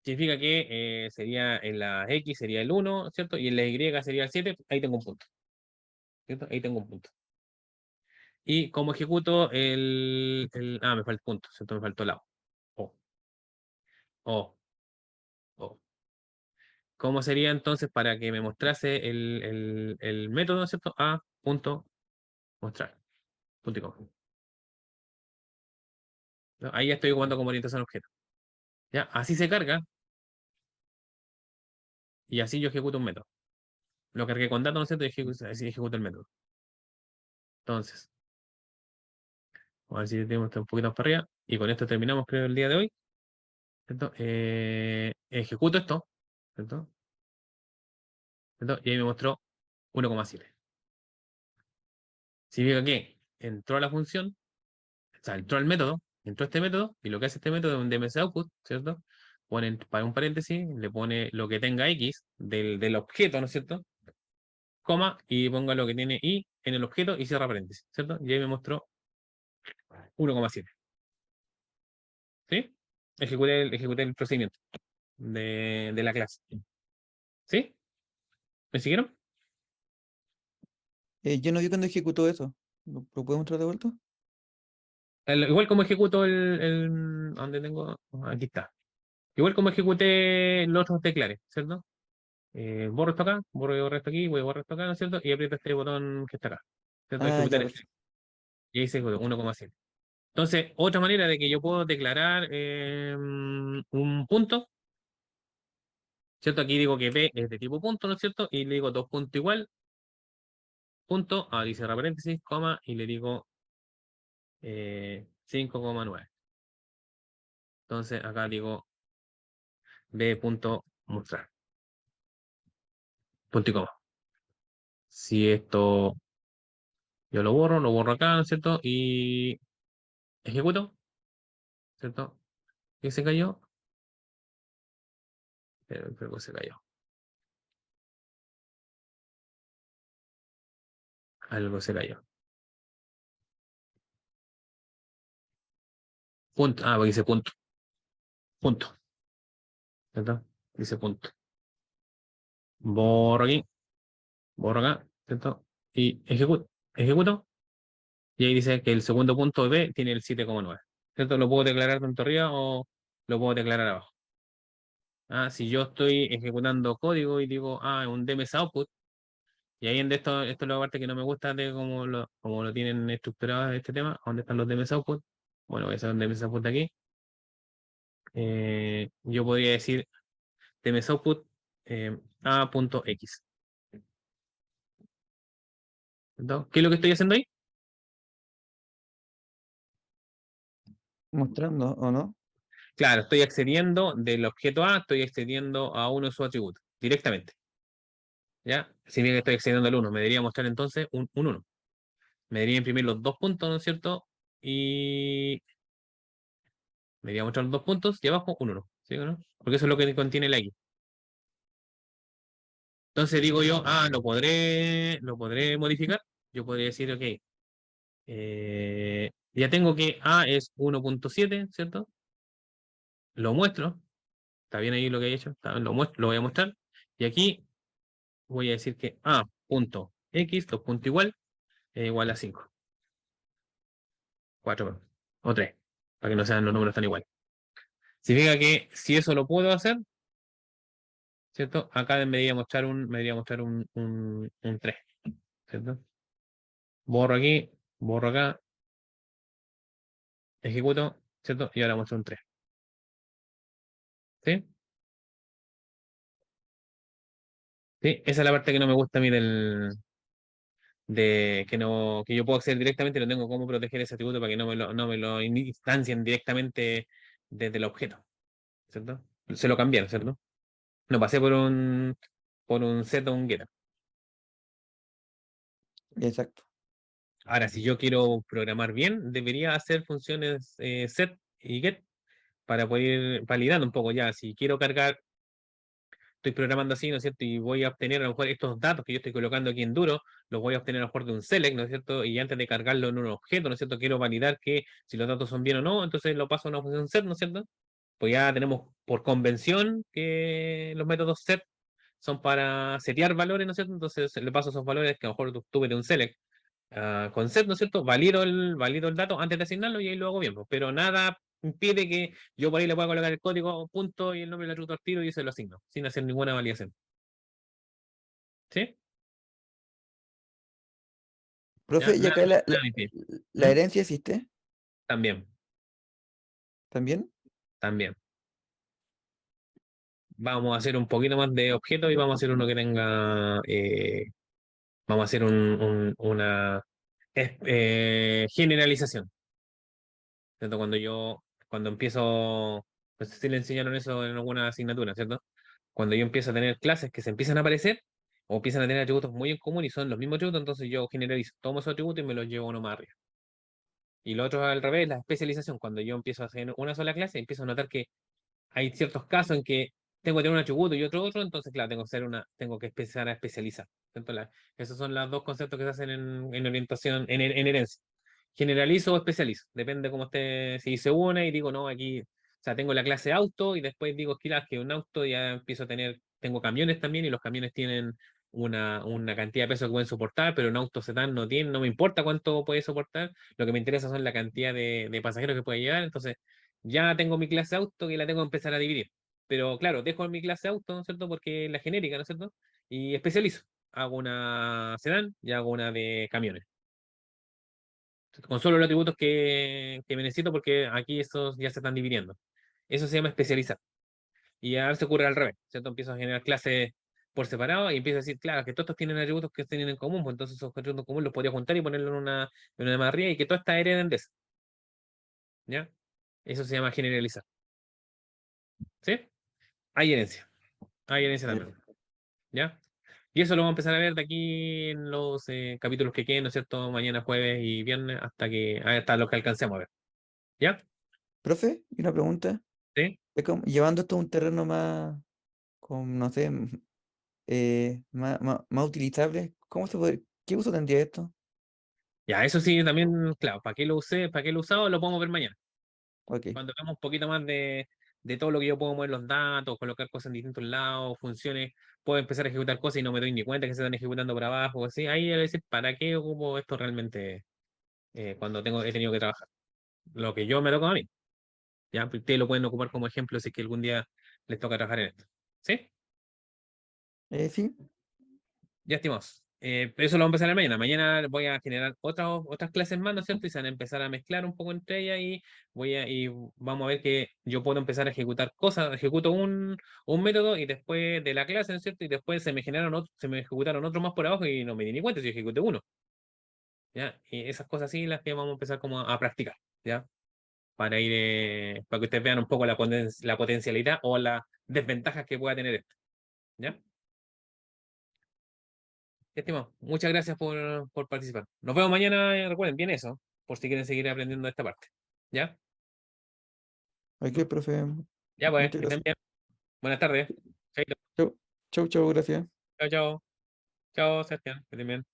Speaker 1: Significa que sería en la X sería el 1, ¿cierto? Y en la Y sería el 7. Ahí tengo un punto. ¿Cierto? Ahí tengo un punto. ¿Y cómo ejecuto Ah, me falta el punto, ¿cierto? Me faltó el lado. O, o, o. ¿Cómo sería entonces para que me mostrase el método, ¿cierto? A punto mostrar. Punto y coma. ¿No? Ahí ya estoy jugando como orientación al objeto. ¿Ya? Así se carga y así yo ejecuto un método. Lo cargué con datos, ¿no es cierto? Y así ejecuto el método. Entonces, vamos a ver si tenemos un poquito más para arriba. Y con esto terminamos, creo, el día de hoy. ¿Cierto? Ejecuto esto. ¿Cierto? ¿Cierto? Y ahí me mostró 1,7. Significa que entró a la función, o sea, entró al método, entró este método, y lo que hace este método es un DMS output, ¿cierto? Pone para un paréntesis, le pone lo que tenga X del objeto, ¿no es cierto? Coma, y ponga lo que tiene Y en el objeto y cierra paréntesis, ¿cierto? Y ahí me mostró 1,7. ¿Sí? Ejecuté el procedimiento de la clase. ¿Sí? ¿Me siguieron?
Speaker 2: Yo no vi cuando ejecutó eso. ¿Lo puedo mostrar de vuelta?
Speaker 1: Igual como ejecuto ¿dónde tengo? Aquí está. Igual como ejecuté los otros declares, ¿cierto? Borro esto acá, borro esto aquí, voy a borrar esto acá, ¿no es cierto? Y aprieto este botón que está acá, ¿cierto?
Speaker 2: Ah, ya,
Speaker 1: Ejecutar este.
Speaker 2: perfecto.
Speaker 1: Y ahí se ejecutó 1,7. Entonces, otra manera de que yo puedo declarar un punto, ¿cierto? Aquí digo que B es de tipo punto, ¿no es cierto? Y le digo dos puntos igual, punto, ahí cierra paréntesis, coma, y le digo 5,9. Entonces, acá digo B punto mostrar, punto y coma. Si esto yo lo borro acá, ¿no es cierto? Y ejecuto, ¿cierto? ¿Qué se cayó? Creo que se cayó. Algo se cayó. Punto. Ah, porque dice punto. Punto. ¿Cierto? Dice punto. Borro aquí, borro acá, ¿cierto? Y ejecuto. Ejecuto. Y ahí dice que el segundo punto de B tiene el 7,9. ¿Cierto? Lo puedo declarar tanto arriba o lo puedo declarar abajo. Ah, si yo estoy ejecutando código y digo, un DMS output, y ahí esto es la parte que no me gusta de cómo lo tienen estructurado este tema, dónde están los DMS output. Bueno, voy a hacer un DMS output de aquí. Yo podría decir DMS output a.x. ¿No? ¿Qué es lo que estoy haciendo ahí?
Speaker 2: Mostrando, ¿o no?
Speaker 1: Claro, estoy accediendo del objeto A, estoy accediendo a uno de sus atributos directamente. ¿Ya? Si bien estoy accediendo al uno, me debería mostrar entonces un 1. Me debería imprimir los dos puntos, ¿no es cierto? Y me debería mostrar los dos puntos y abajo un 1. ¿Sí o no? Porque eso es lo que contiene la X. Entonces digo yo, lo podré modificar. Yo podría decir, ok, ya tengo que A es 1,7, ¿cierto? Lo muestro. Está bien ahí lo que he hecho. Lo muestro, lo voy a mostrar. Y aquí voy a decir que A punto X, dos puntos igual, es igual a 5. 4 o 3, para que no sean los números tan iguales. Significa que si eso lo puedo hacer, ¿cierto? Acá me debería mostrar un 3, ¿cierto? Borro aquí, borro acá, ejecuto, ¿cierto? Y ahora muestro un 3. ¿Sí? ¿Sí? Esa es la parte que no me gusta a mí de que no, que yo puedo acceder directamente y no tengo cómo proteger ese atributo para que no me lo instancien directamente desde el objeto, ¿cierto? Se lo cambiaron, ¿cierto? No pasé por un set o un getter.
Speaker 2: Exacto.
Speaker 1: Ahora, si yo quiero programar bien, debería hacer funciones set y get para poder ir validando un poco ya. Si quiero cargar, estoy programando así, ¿no es cierto? Y voy a obtener a lo mejor estos datos que yo estoy colocando aquí en duro, los voy a obtener a lo mejor de un select, ¿no es cierto? Y antes de cargarlo en un objeto, ¿no es cierto? Quiero validar que si los datos son bien o no, entonces lo paso a una función set, ¿no es cierto? Pues ya tenemos por convención que los métodos set son para setear valores, ¿no es cierto? Entonces le paso esos valores que a lo mejor tuve de un select con set, ¿no es cierto? Valido el dato antes de asignarlo y ahí lo hago bien, pues, pero nada impide que yo por ahí le pueda colocar el código punto y el nombre del atributo al tiro y se lo asigno, sin hacer ninguna validación. ¿Sí? Ya,
Speaker 2: Profe, y
Speaker 1: nada,
Speaker 2: acá
Speaker 1: nada me impide.
Speaker 2: la
Speaker 1: ¿Mm?
Speaker 2: herencia existe
Speaker 1: También,
Speaker 2: también.
Speaker 1: también. Vamos a hacer un poquito más de objetos y vamos a hacer uno que tenga, vamos a hacer una generalización. ¿Cierto? Cuando empiezo, no sé si le enseñaron eso en alguna asignatura, ¿cierto? Cuando yo empiezo a tener clases que se empiezan a aparecer o empiezan a tener atributos muy en común y son los mismos atributos, entonces yo generalizo, tomo esos atributos y me los llevo uno más arriba. Y lo otro al revés, la especialización. Cuando yo empiezo a hacer una sola clase, empiezo a notar que hay ciertos casos en que tengo que tener un atributo y otro, entonces claro, tengo que empezar a especializar. ¿Cierto? Esos son los dos conceptos que se hacen en orientación, en herencia. Generalizo o especializo, depende cómo esté, si se une y digo, no, aquí, o sea, tengo la clase auto y después digo, que un auto ya empiezo a tener, tengo camiones también y los camiones tienen una cantidad de peso que pueden soportar, pero un auto sedán no tiene, no me importa cuánto puede soportar, lo que me interesa son la cantidad de pasajeros que puede llevar, entonces ya tengo mi clase auto que la tengo que empezar a dividir. Pero claro, dejo mi clase auto, ¿no es cierto? Porque es la genérica, ¿no es cierto? Y especializo. Hago una sedán y hago una de camiones con solo los atributos que me necesito porque aquí esos ya se están dividiendo. Eso se llama especializar. Y ahora se ocurre al revés, ¿cierto? Empiezo a generar clases por separado y empiezo a decir, claro, que todos estos tienen atributos que tienen en común, pues entonces esos atributos en común los podría juntar y ponerlo en una barría y que todas estas hereden de eso, ¿ya? Eso se llama generalizar, ¿sí? Hay herencia
Speaker 2: Ya.
Speaker 1: también, ¿ya? Y eso lo vamos a empezar a ver de aquí en los capítulos que queden, ¿no es cierto? Mañana, jueves y viernes, hasta los que alcancemos a ver, ¿ya?
Speaker 2: Profe, y una pregunta.
Speaker 1: ¿Sí?
Speaker 2: Llevando esto a un terreno más, con, no sé, más utilizable, ¿cómo se puede, qué uso tendría esto?
Speaker 1: Ya, eso sí, también, claro, ¿para qué lo usé? ¿Para qué lo he usado? Lo podemos ver mañana.
Speaker 2: Ok.
Speaker 1: Cuando veamos un poquito más de todo lo que yo puedo mover los datos, colocar cosas en distintos lados, funciones, puedo empezar a ejecutar cosas y no me doy ni cuenta que se están ejecutando por abajo, así. Ahí a decir, ¿para qué ocupo esto realmente cuando he tenido que trabajar? Lo que yo me toca a mí. Ya, pues, ustedes lo pueden ocupar como ejemplo si es que algún día les toca trabajar en esto. ¿Sí?
Speaker 2: Sí,
Speaker 1: Ya, estimados. Eso lo vamos a empezar mañana. Mañana voy a generar otras clases más, ¿no es cierto? Y se van a empezar a mezclar un poco entre ellas y vamos a ver que yo puedo empezar a ejecutar cosas. Ejecuto un método y después de la clase, ¿no es cierto? Y después se me ejecutaron otros más por abajo y no me di ni cuenta si ejecuté uno. ¿Ya? Y esas cosas sí las que vamos a empezar como a practicar, ¿ya? Para que ustedes vean un poco la potencialidad o las desventajas que pueda tener esto, ¿ya? Estimado, muchas gracias por participar. Nos vemos mañana, recuerden bien eso, por si quieren seguir aprendiendo esta parte. ¿Ya?
Speaker 2: ok, profe,
Speaker 1: Ya pues,
Speaker 2: muchas
Speaker 1: que estén
Speaker 2: gracias.
Speaker 1: bien. Buenas tardes. Chaito.
Speaker 2: Chau, chau, chau, gracias.
Speaker 1: Chao, chao. Chao, Sebastián. Que estén bien.